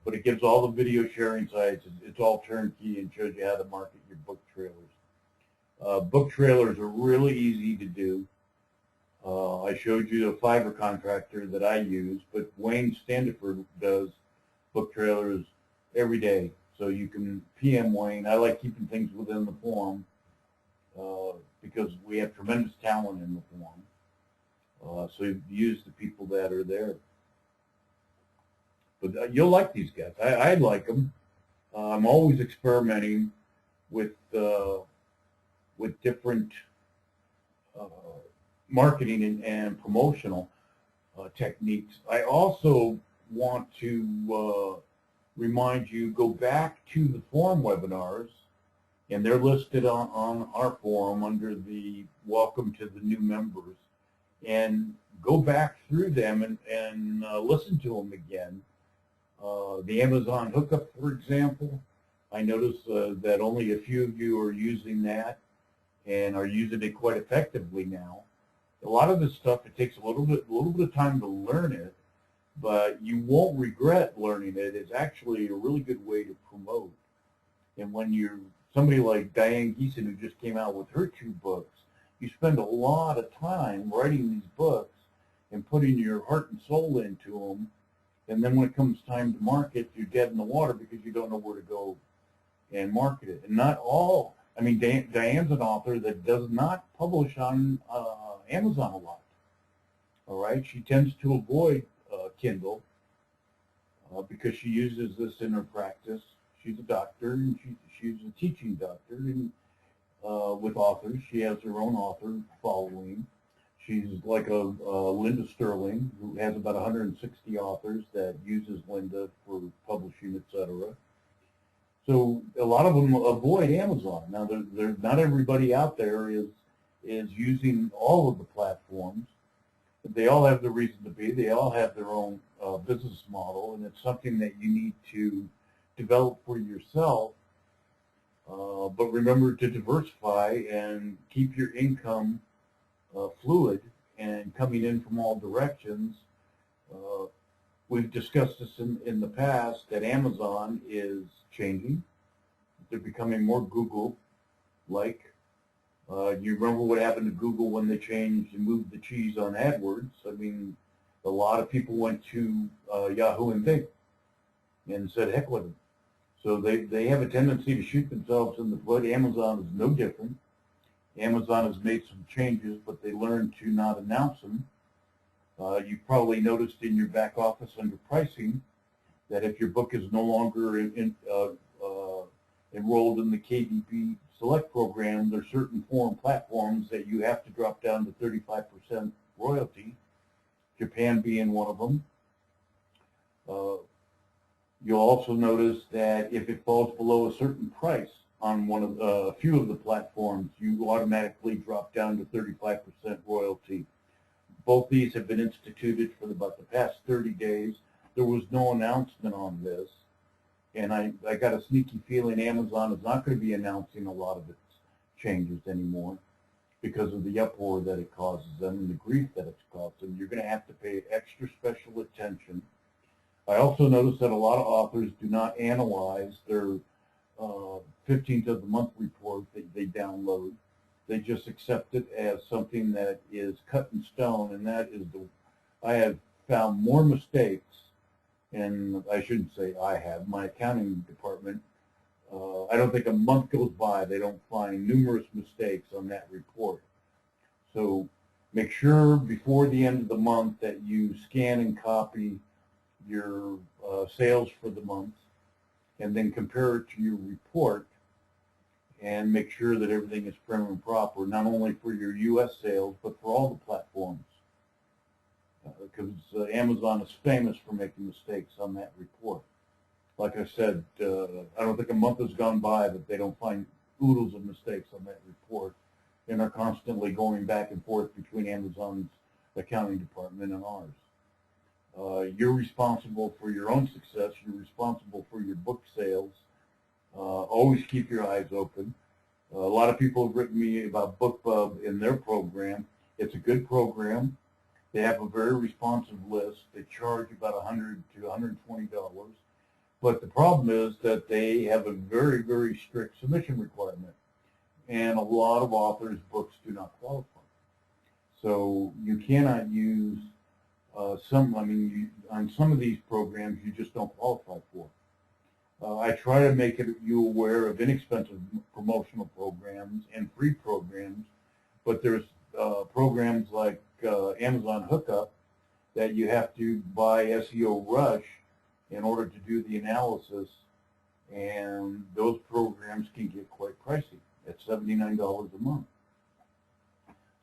But it gives all the video sharing sites. It's all turnkey and shows you how to market your book trailers. Book trailers are really easy to do. I showed you the Fiverr contractor that I use, but Wayne Standiford does book trailers every day. So you can PM Wayne. I like keeping things within the forum because we have tremendous talent in the forum. So you use the people that are there. But you'll like these guys. I like them. I'm always experimenting with different marketing and promotional. techniques. I also want to remind you, go back to the forum webinars, and they're listed on our forum under the welcome to the new members, and go back through them and listen to them again. The Amazon hookup, for example, I noticed that only a few of you are using that and are using it quite effectively now. A lot of this stuff, it takes a little bit of time to learn it, but you won't regret learning it. It's actually a really good way to promote. And when you're somebody like Diane Geeson, who just came out with her 2 books, you spend a lot of time writing these books and putting your heart and soul into them. And then when it comes time to market, you're dead in the water because you don't know where to go and market it. And not all, I mean, Diane's an author that does not publish on Amazon a lot. All right, she tends to avoid Kindle because she uses this in her practice. She's a doctor, and she's a teaching doctor, and with authors, she has her own author following. She's like a Linda Sterling, who has about 160 authors that uses Linda for publishing, etc. So a lot of them avoid Amazon. Now, not everybody out there is using all of the platforms. They all have the reason to be. They all have their own business model, and it's something that you need to develop for yourself. But remember to diversify and keep your income fluid and coming in from all directions. We've discussed this in the past, that Amazon is changing. They're becoming more Google-like. You remember what happened to Google when they changed and moved the cheese on AdWords? I mean, a lot of people went to Yahoo and Bing and said, heck with them. So they have a tendency to shoot themselves in the foot. Amazon is no different. Amazon has made some changes, but they learned to not announce them. You've probably noticed in your back office under pricing that if your book is no longer enrolled in the KDP Select program, there are certain forum platforms that you have to drop down to 35% royalty, Japan being one of them. You'll also notice that if it falls below a certain price on a few of the platforms, you automatically drop down to 35% royalty. Both these have been instituted for about the past 30 days. There was no announcement on this, and I got a sneaky feeling Amazon is not going to be announcing a lot of its changes anymore because of the uproar that it causes them and the grief that it's caused them. You're going to have to pay extra special attention. I also noticed that a lot of authors do not analyze their 15th of the month report that they download. They just accept it as something that is cut in stone, and that is I have found more mistakes, and I shouldn't say I have, my accounting department, I don't think a month goes by they don't find numerous mistakes on that report. So make sure before the end of the month that you scan and copy your sales for the month, and then compare it to your report and make sure that everything is prim and proper, not only for your U.S. sales, but for all the platforms. Because Amazon is famous for making mistakes on that report. Like I said, I don't think a month has gone by that they don't find oodles of mistakes on that report, and are constantly going back and forth between Amazon's accounting department and ours. You're responsible for your own success. You're responsible for your book sales. Always keep your eyes open. A lot of people have written me about BookBub in their program. It's a good program. They have a very responsive list. They charge about $100 to $120. But the problem is that they have a very, very strict submission requirement. And a lot of authors' books do not qualify. So you cannot use on some of these programs you just don't qualify for. I try to make you aware of inexpensive promotional programs and free programs, but there's programs like Amazon Hookup that you have to buy SEO Rush in order to do the analysis, and those programs can get quite pricey at $79 a month.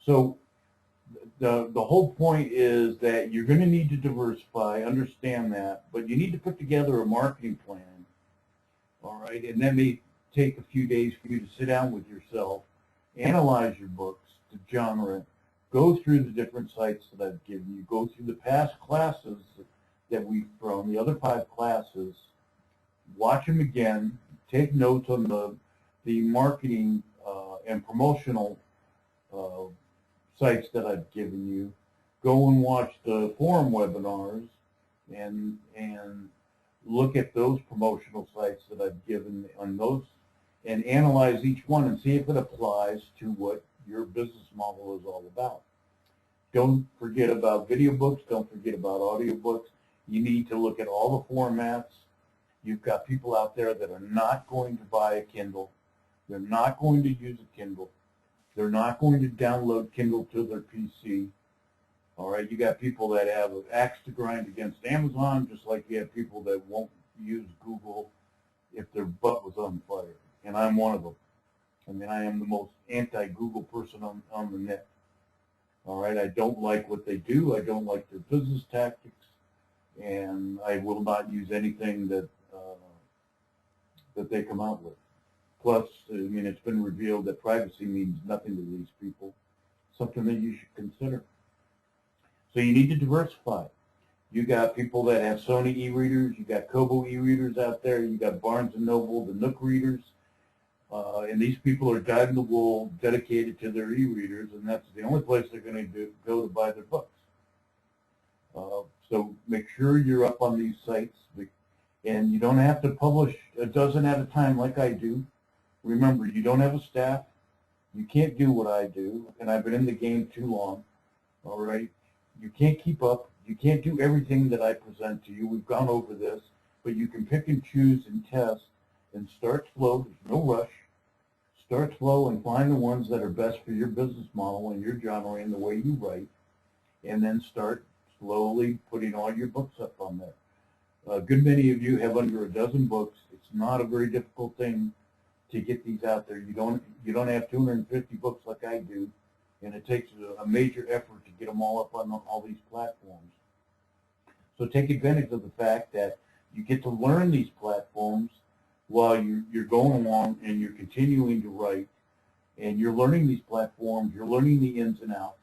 So the whole point is that you're going to need to diversify, understand that, but you need to put together a marketing plan, all right? And that may take a few days for you to sit down with yourself, analyze your books, the genre, go through the different sites that I've given you, go through the past classes that we've thrown, the other 5 classes, watch them again, take notes on the marketing and promotional sites that I've given you. Go and watch the forum webinars and look at those promotional sites that I've given on those and analyze each one and see if it applies to what your business model is all about. Don't forget about video books. Don't forget about audio books. You need to look at all the formats. You've got people out there that are not going to buy a Kindle. They're not going to use a Kindle. They're not going to download Kindle to their PC. All right, you got people that have an axe to grind against Amazon, just like you have people that won't use Google if their butt was on fire. And I'm one of them. I mean, I am the most anti-Google person on the net. All right, I don't like what they do. I don't like their business tactics. And I will not use anything that that they come out with. Plus, I mean, it's been revealed that privacy means nothing to these people, something that you should consider. So you need to diversify. You got people that have Sony e-readers, you got Kobo e-readers out there, you got Barnes & Noble, the Nook readers, and these people are dyed-in-the-wool, dedicated to their e-readers, and that's the only place they're going to go to buy their books. So make sure you're up on these sites, and you don't have to publish a dozen at a time like I do. Remember, you don't have a staff. You can't do what I do, and I've been in the game too long, all right? You can't keep up. You can't do everything that I present to you. We've gone over this, but you can pick and choose and test and start slow. There's no rush. Start slow and find the ones that are best for your business model and your genre and the way you write, and then start slowly putting all your books up on there. A good many of you have under a dozen books. It's not a very difficult thing to get these out there. You don't have 250 books like I do, and it takes a major effort to get them all up on all these platforms. So take advantage of the fact that you get to learn these platforms while you're going along and you're continuing to write, and you're learning these platforms, you're learning the ins and outs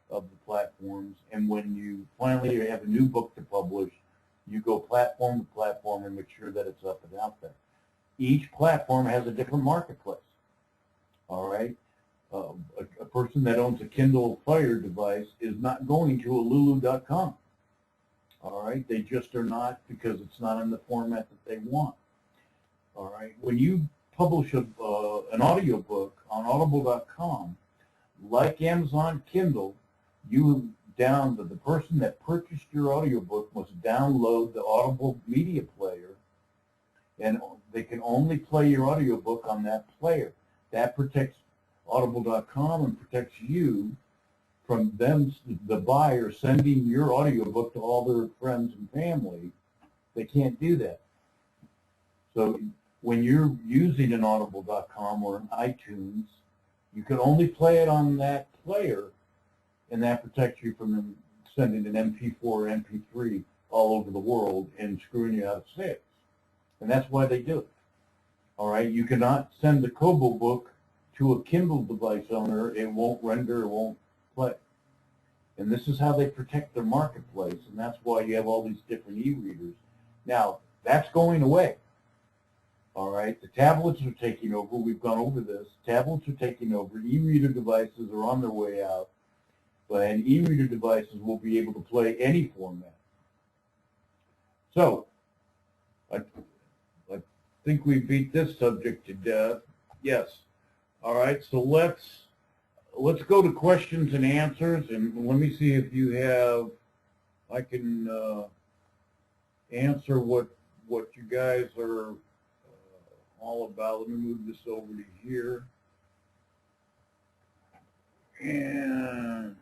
of the platforms, and when you finally have a new book to publish, you go platform to platform and make sure that it's up and out there. Each platform has a different marketplace, all right? A person that owns a Kindle Fire device is not going to a lulu.com, all right? They just are not, because it's not in the format that they want, all right? When you publish an audiobook on audible.com, like Amazon Kindle, the person that purchased your audiobook must download the Audible media player, and they can only play your audiobook on that player. That protects audible.com and protects you from them, the buyer, sending your audiobook to all their friends and family. They can't do that. So when you're using an audible.com or an iTunes, you can only play it on that player, and that protects you from them sending an MP4 or MP3 all over the world and screwing you out of sales. And that's why they do it. All right, you cannot send the Kobo book to a Kindle device owner. It won't render, it won't play. And this is how they protect their marketplace, and that's why you have all these different e-readers. Now, that's going away. All right, the tablets are taking over. We've gone over this. Tablets are taking over. E-reader devices are on their way out. And e-reader devices will be able to play any format. So, I think we beat this subject to death. Yes. All right, so let's go to questions and answers, and let me see if you have, I can answer what you guys are all about. Let me move this over to here. And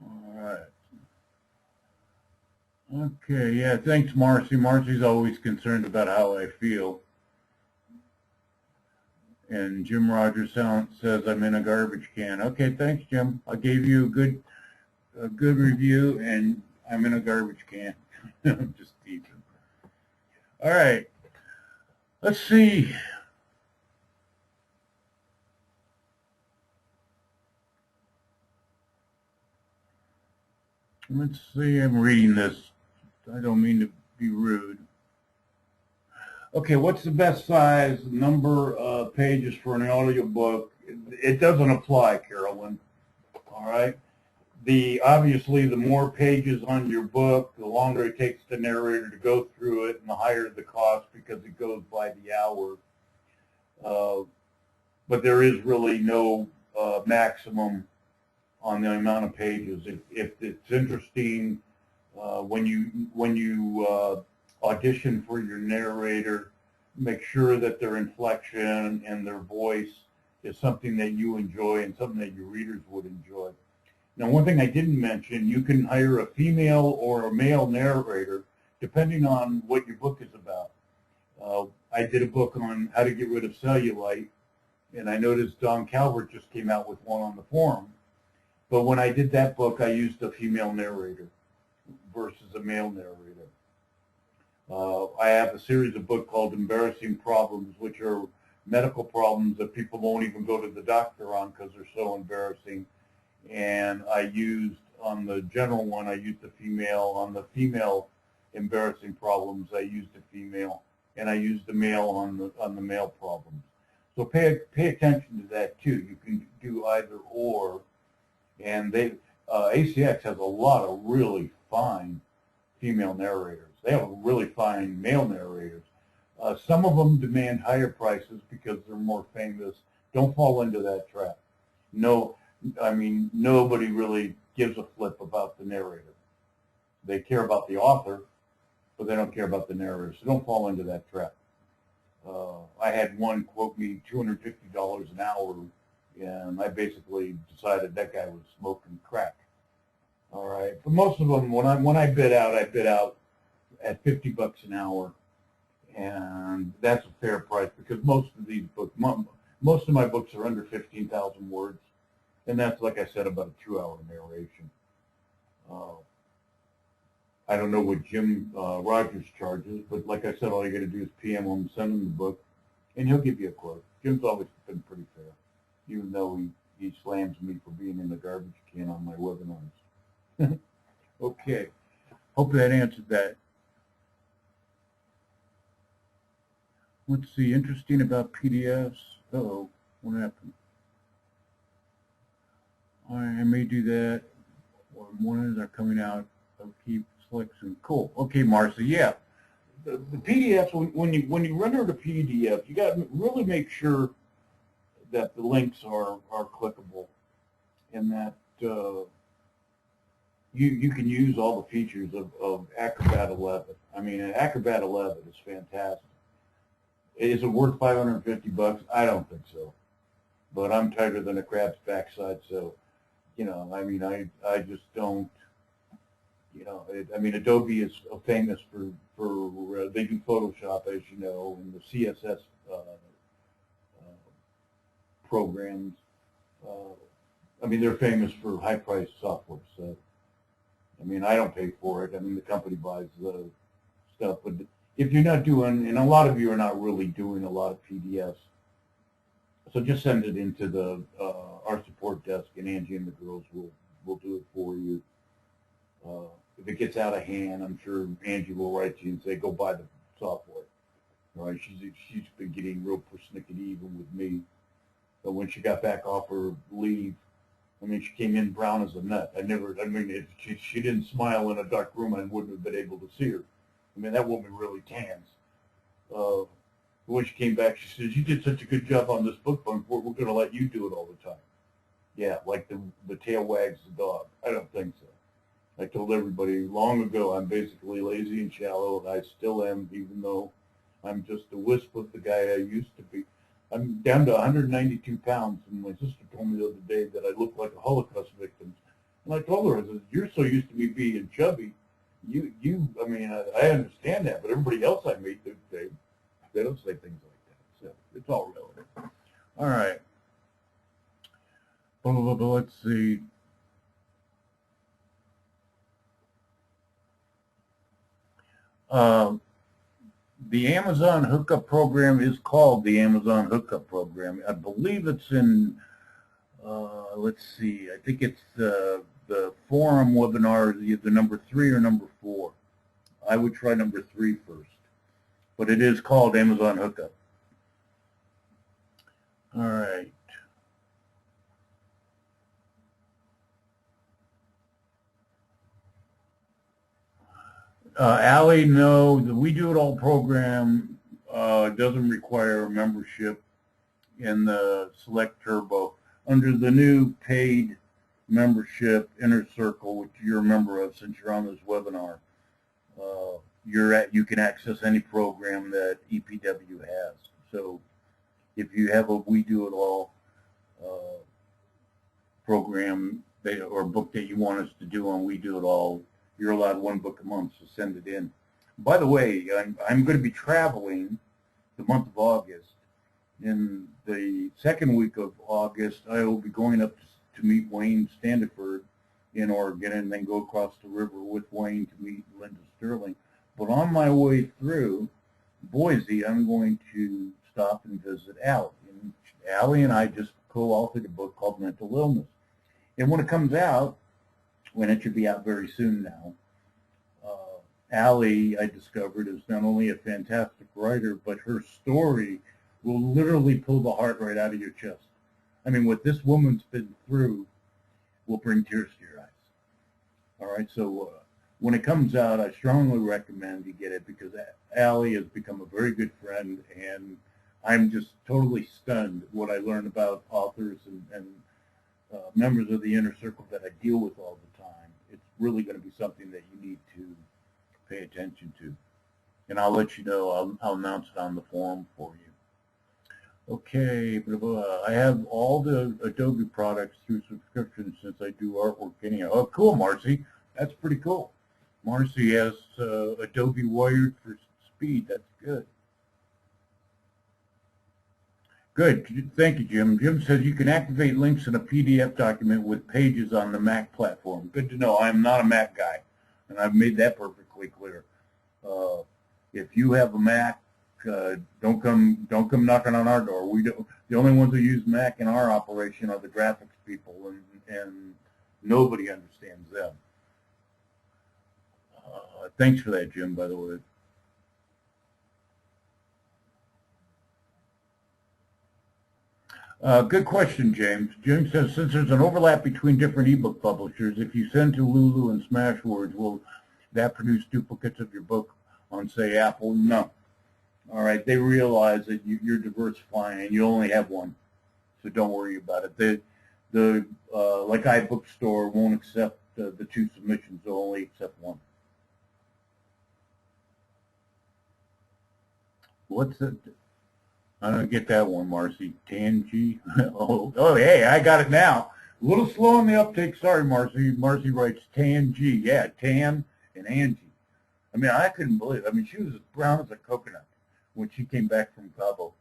all right. Okay, yeah, thanks, Marcy. Marcy's always concerned about how I feel. And Jim Rogers says I'm in a garbage can. Okay, thanks, Jim. I gave you a good review, and I'm in a garbage can. I'm just teasing. All right. Let's see. Let's see. I'm reading this. I don't mean to be rude. Okay, what's the best size number of pages for an audiobook? It doesn't apply, Carolyn. All right. Obviously, the more pages on your book, the longer it takes the narrator to go through it, and the higher the cost because it goes by the hour. But there is really no maximum on the amount of pages. If it's interesting, when you audition for your narrator, make sure that their inflection and their voice is something that you enjoy and something that your readers would enjoy. Now, one thing I didn't mention, you can hire a female or a male narrator depending on what your book is about. I did a book on how to get rid of cellulite, and I noticed Don Calvert just came out with one on the forum. But when I did that book, I used a female narrator versus a male narrator. I have a series of books called Embarrassing Problems, which are medical problems that people won't even go to the doctor on because they're so embarrassing. And I used, on the general one, I used a female. On the female embarrassing problems, I used a female. And I used the male on the male problems. So pay attention to that too. You can do either or. And ACX has a lot of really fine female narrators. They have really fine male narrators. Some of them demand higher prices because they're more famous. Don't fall into that trap. No, I mean, nobody really gives a flip about the narrator. They care about the author, but they don't care about the narrator. So don't fall into that trap. I had one quote me $250 an hour, and I basically decided that guy was smoking crack. All right, but most of them, when I bid out at $50 an hour, and that's a fair price because most of these books, most of my books are under 15,000 words, and that's, like I said, about a 2-hour narration. I don't know what Jim Rogers charges, but like I said, all you got to do is PM him, send him the book, and he'll give you a quote. Jim's always been pretty fair, even though he slams me for being in the garbage can on my webinars. Okay, hope that answered that. Let's see, interesting about PDFs. Uh-oh, what happened? I may do that. One are coming out. I'll keep selection. Cool. Okay, Marcia. Yeah, the PDFs. When you render the PDF, you got to really make sure that the links are clickable, and that you can use all the features of Acrobat 11. I mean, Acrobat 11 is fantastic. Is it worth $550? I don't think so. But I'm tighter than a crab's backside, so, you know, I mean, I just don't, you know, I mean, Adobe is famous for they do Photoshop, as you know, and the CSS programs. I mean, they're famous for high-priced software, so, I mean, I don't pay for it. I mean, the company buys the stuff, but if you're not doing, and a lot of you are not really doing a lot of PDFs, so just send it into the our support desk, and Angie and the girls will do it for you. If it gets out of hand, I'm sure Angie will write to you and say, go buy the software. All right, she's been getting real persnickety even with me. But when she got back off her leave, I mean, she came in brown as a nut. If she didn't smile in a dark room, I wouldn't have been able to see her. I mean, that woman really tans. When she came back, she says, you did such a good job on this book, but we're going to let you do it all the time. Yeah, like the tail wags the dog. I don't think so. I told everybody long ago I'm basically lazy and shallow, and I still am, even though I'm just a wisp of the guy I used to be. I'm down to 192 pounds, and my sister told me the other day that I look like a Holocaust victim. And I told her, I said, you're so used to me being chubby. I mean, I understand that, but everybody else I meet, they don't say things like that. So it's all relative. All right. Blah, blah, blah, let's see. The Amazon Hookup Program is called the Amazon Hookup Program. I believe it's in, let's see, I think it's the forum webinar, the number 3 or number 4. I would try number 3 first, but it is called Amazon Hookup. All right. Allie, no, the We Do It All program doesn't require a membership in the Select Turbo. Under the new paid membership Inner Circle, which you're a member of since you're on this webinar, you can access any program that EPW has. So if you have a We Do It All program or book that you want us to do on We Do It All, you're allowed 1 book a month, so send it in. By the way, I'm going to be traveling the month of August. In the second week of August, I will be going up to meet Wayne Standiford in Oregon and then go across the river with Wayne to meet Linda Sterling. But on my way through Boise, I'm going to stop and visit Allie. And Allie and I just co-authored a book called Mental Illness. And when it comes out, when it should be out very soon now, Allie, I discovered, is not only a fantastic writer, but her story will literally pull the heart right out of your chest. I mean, what this woman's been through will bring tears to your eyes. All right, so when it comes out, I strongly recommend you get it because Allie has become a very good friend, and I'm just totally stunned what I learned about authors and members of the inner circle that I deal with all the time. It's really going to be something that you need to pay attention to. And I'll let you know, I'll announce it on the forum for you. Okay, I have all the Adobe products through subscription since I do artwork anyhow. Oh, cool, Marcy. That's pretty cool. Marcy has Adobe wired for speed. That's good. Good. Thank you, Jim. Jim says you can activate links in a PDF document with pages on the Mac platform. Good to know. I'm not a Mac guy, and I've made that perfectly clear. If you have a Mac, don't come knocking on our door. We don't. The only ones who use Mac in our operation are the graphics people, and nobody understands them. Thanks for that, Jim, by the way. Good question, James. James says, since there's an overlap between different ebook publishers, if you send to Lulu and Smashwords, will that produce duplicates of your book on, say, Apple? No. All right, they realize that you're diversifying and you only have one, so don't worry about it. Like iBookstore won't accept the 2 submissions; they'll only accept 1. What's it? I don't get that one, Marcy. Tangy. Oh, hey, I got it now. A little slow on the uptake. Sorry, Marcy. Marcy writes Tangy. Yeah, Tan and Angie. I mean, I couldn't believe it. I mean, she was as brown as a coconut when she came back from Cabo.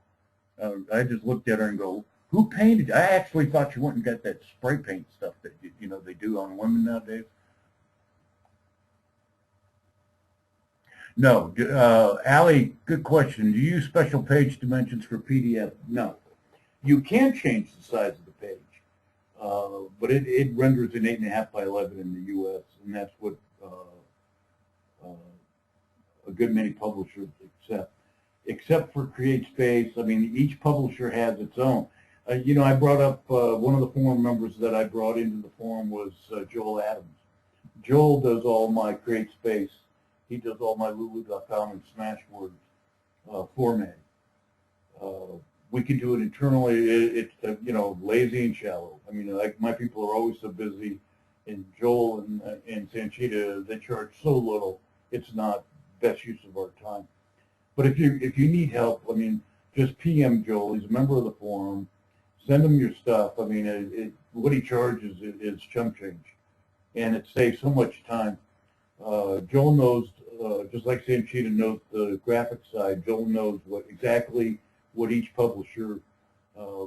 I just looked at her and go, who painted? I actually thought she went and got that spray paint stuff that they do on women nowadays. No. Allie, good question. Do you use special page dimensions for PDF? No. You can change the size of the page, but it renders an 8.5 by 11 in the U.S., and that's what a good many publishers accept. Except for CreateSpace, I mean, each publisher has its own. I brought up one of the forum members that I brought into the forum was Joel Adams. Joel does all my CreateSpace. He does all my Lulu.com and Smashwords formatting. We can do it internally. It's lazy and shallow. I mean, like my people are always so busy, and Joel and Sanchita, they charge so little. It's not best use of our time. But if you need help, I mean, just PM Joel. He's a member of the forum. Send him your stuff. I mean, what he charges is chump change, and it saves so much time. Joel knows, just like Sanchita knows the graphic side, Joel knows exactly what each publisher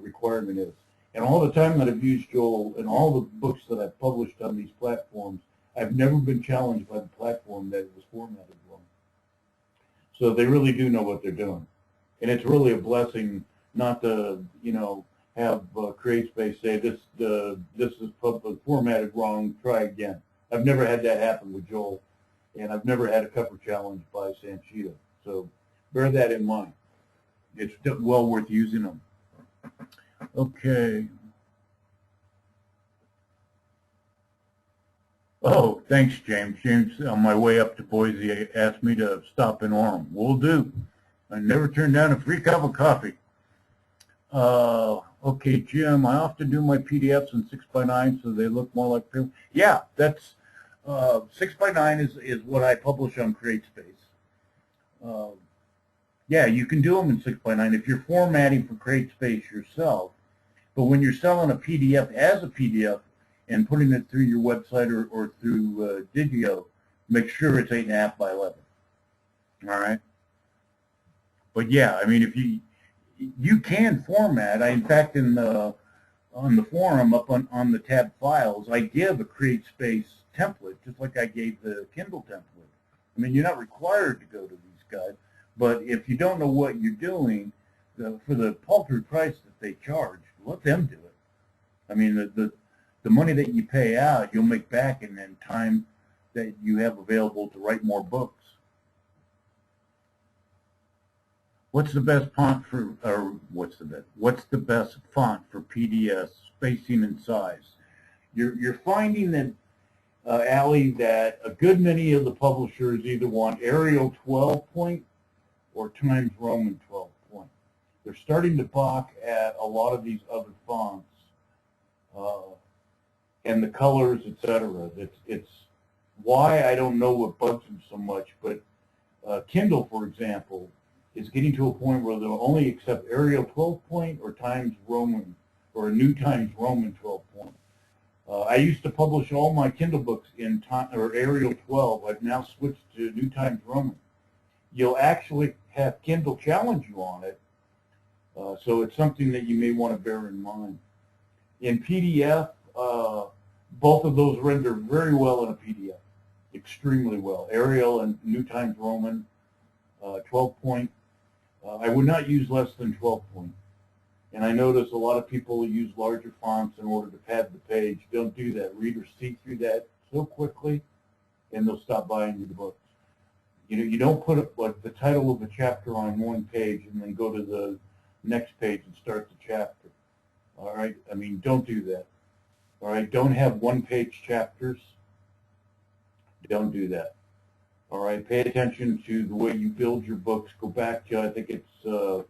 requirement is. And all the time that I've used Joel and all the books that I've published on these platforms, I've never been challenged by the platform that it was formatted wrong. So they really do know what they're doing. And it's really a blessing not to, have CreateSpace say this is formatted wrong, try again. I've never had that happen with Joel, and I've never had a cover challenge by Sanchita. So bear that in mind. It's well worth using them. Okay. Oh, thanks, James. James, on my way up to Boise, asked me to stop in Orem. Will do. I never turn down a free cup of coffee. Okay, Jim, I often do my PDFs in 6x9 so they look more like film. Yeah, that's 6x9 is what I publish on CreateSpace. Yeah, you can do them in 6x9 if you're formatting for CreateSpace yourself. But when you're selling a PDF as a PDF and putting it through your website or through Digio, make sure it's 8.5 by 11. All right. But yeah, I mean, if you can format. In fact, on the forum up on the tab files, I give a CreateSpace template, just like I gave the Kindle template. I mean, you're not required to go to these guys, but if you don't know what you're doing, for the paltry price that they charge, let them do it. I mean, the money that you pay out, you'll make back in time that you have available to write more books. What's the best font for, or what's the best font for PDS spacing and size? You're finding that, Allie, that a good many of the publishers either want Arial 12 point or Times Roman 12 point. They're starting to balk at a lot of these other fonts and the colors, etc. It's why I don't know what bugs them so much, but Kindle, for example, is getting to a point where they'll only accept Arial 12 point or Times Roman or a New Times Roman 12 point. I used to publish all my Kindle books in Arial 12. I've now switched to New Times Roman. You'll actually have Kindle challenge you on it, so it's something that you may want to bear in mind. In PDF, both of those render very well in a PDF, extremely well. Arial and New Times Roman, 12 point. I would not use less than 12 point. And I notice a lot of people use larger fonts in order to pad the page. Don't do that. Readers see through that so quickly, and they'll stop buying you the books. You don't put the title of a chapter on one page and then go to the next page and start the chapter. All right? I mean, don't do that. All right? Don't have one-page chapters. Don't do that. All right, pay attention to the way you build your books. Go back to, I think it's the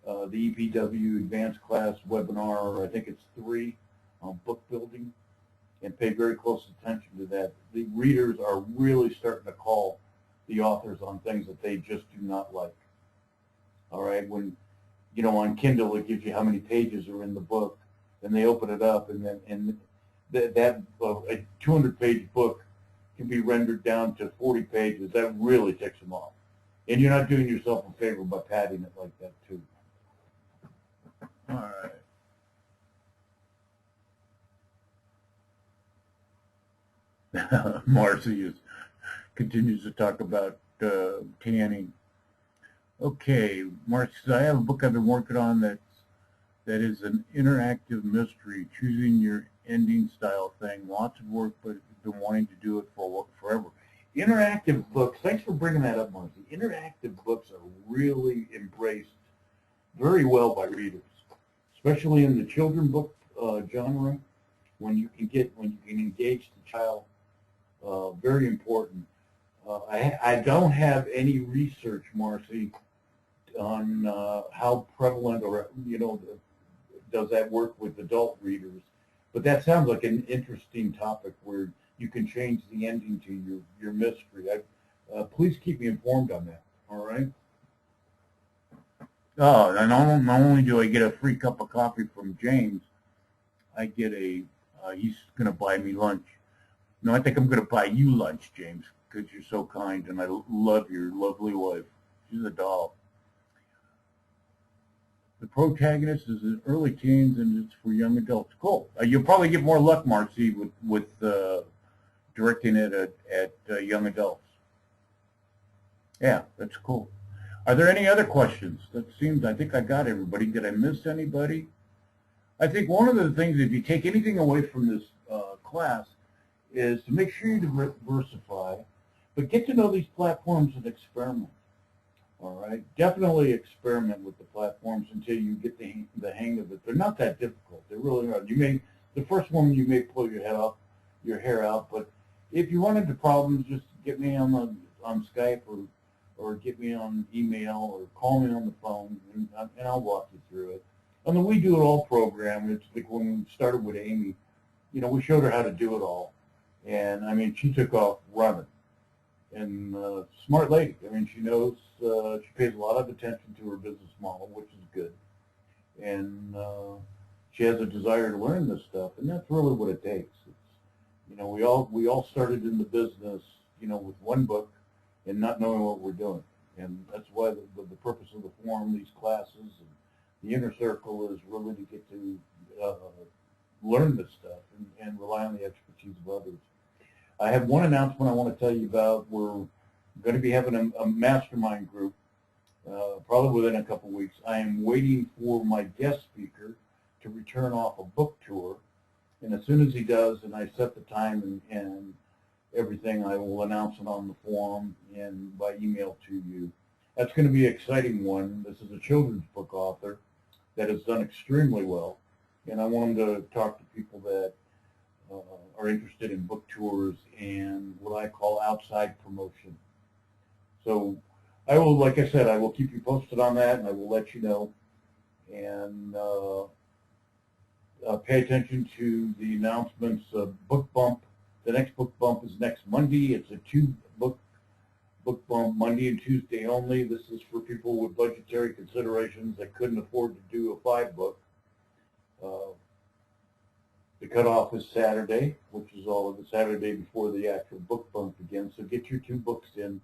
EPW advanced class webinar, I think it's 3 on book building, and pay very close attention to that. The readers are really starting to call the authors on things that they just do not like. All right, when, on Kindle it gives you how many pages are in the book, and they open it up, and then that a 200-page book can be rendered down to 40 pages. That really ticks them off. And you're not doing yourself a favor by padding it like that, too. All right. Marcy continues to talk about tanning. Okay, Marcy says, I have a book I've been working on that is an interactive mystery, choosing your ending style thing. Lots of work, but been wanting to do it for forever. Interactive books, thanks for bringing that up, Marcy. Interactive books are really embraced very well by readers, especially in the children book genre, when you can engage the child. Very important. I don't have any research, Marcy, on how prevalent or does that work with adult readers, but that sounds like an interesting topic where you can change the ending to your mystery. Please keep me informed on that. All right. Oh, and not only do I get a free cup of coffee from James, I get he's going to buy me lunch. No, I think I'm going to buy you lunch, James, because you're so kind, and I love your lovely wife. She's a doll. The protagonist is in early teens and it's for young adults. Cool. You'll probably get more luck, Marcy, with directing it at young adults. Yeah, that's cool. Are there any other questions? I think I got everybody. Did I miss anybody? I think one of the things, if you take anything away from this class, is to make sure you diversify, but get to know these platforms and experiment. All right, definitely experiment with the platforms until you get the hang of it. They're not that difficult. They really are. The first one you may pull your hair out, but if you run into problems, just get me on Skype or get me on email or call me on the phone, and I'll walk you through it. On the We Do It All program, it's like when we started with Amy, we showed her how to do it all, and I mean, she took off running. And smart lady. I mean, she knows, she pays a lot of attention to her business model, which is good. And she has a desire to learn this stuff, and that's really what it takes. It's, we all started in the business, with one book and not knowing what we're doing. And that's why the purpose of the forum, these classes, and the inner circle is really to get to learn this stuff and rely on the expertise of others. I have one announcement I want to tell you about. We're going to be having a mastermind group probably within a couple weeks. I am waiting for my guest speaker to return off a book tour, and as soon as he does and I set the time and everything, I will announce it on the forum and by email to you. That's going to be an exciting one. This is a children's book author that has done extremely well, and I want him to talk to people that are interested in book tours and what I call outside promotion. So I will, like I said, I will keep you posted on that, and I will let you know. And pay attention to the announcements of Book Bump. The next Book Bump is next Monday. It's a book bump, Monday and Tuesday only. This is for people with budgetary considerations that couldn't afford to do a 5-book. The cutoff is Saturday, which is all of the Saturday before the actual book bump begins. So get your 2 books in.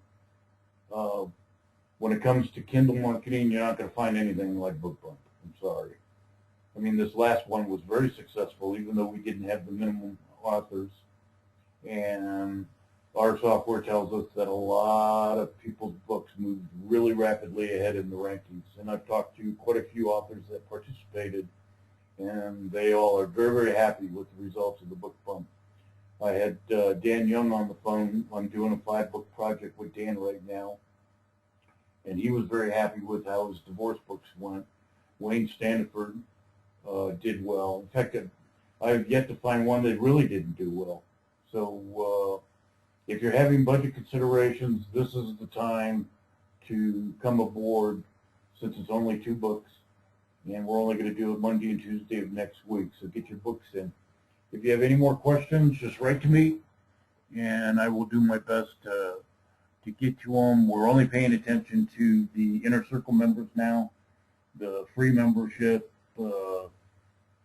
When it comes to Kindle marketing, you're not going to find anything like Book Bump. I'm sorry. I mean, this last one was very successful, even though we didn't have the minimum authors. And our software tells us that a lot of people's books moved really rapidly ahead in the rankings. And I've talked to quite a few authors that participated, and they all are very, very happy with the results of the Book Bump. I had Dan Young on the phone. I'm doing a 5-book project with Dan right now, and he was very happy with how his divorce books went. Wayne Standiford did well. In fact, I have yet to find one that really didn't do well. So if you're having budget considerations, this is the time to come aboard, since it's only 2 books. And we're only going to do it Monday and Tuesday of next week, so get your books in. If you have any more questions, just write to me, and I will do my best to get you them. We're only paying attention to the Inner Circle members now, the free membership.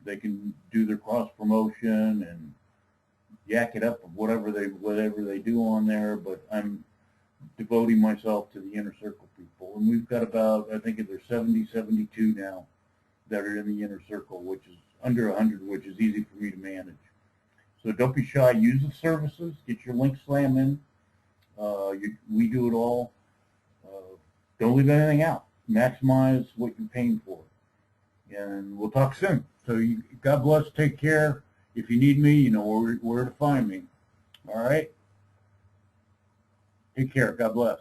They can do their cross-promotion and yak it up of whatever they do on there, but I'm devoting myself to the Inner Circle people. And we've got about, I think there's 70, 72 now that are in the Inner Circle, which is under 100, which is easy for me to manage. So don't be shy. Use the services. Get your link slam in. We do it all. Don't leave anything out. Maximize what you're paying for. And we'll talk soon. So God bless. Take care. If you need me, you know where to find me. All right? Take care. God bless.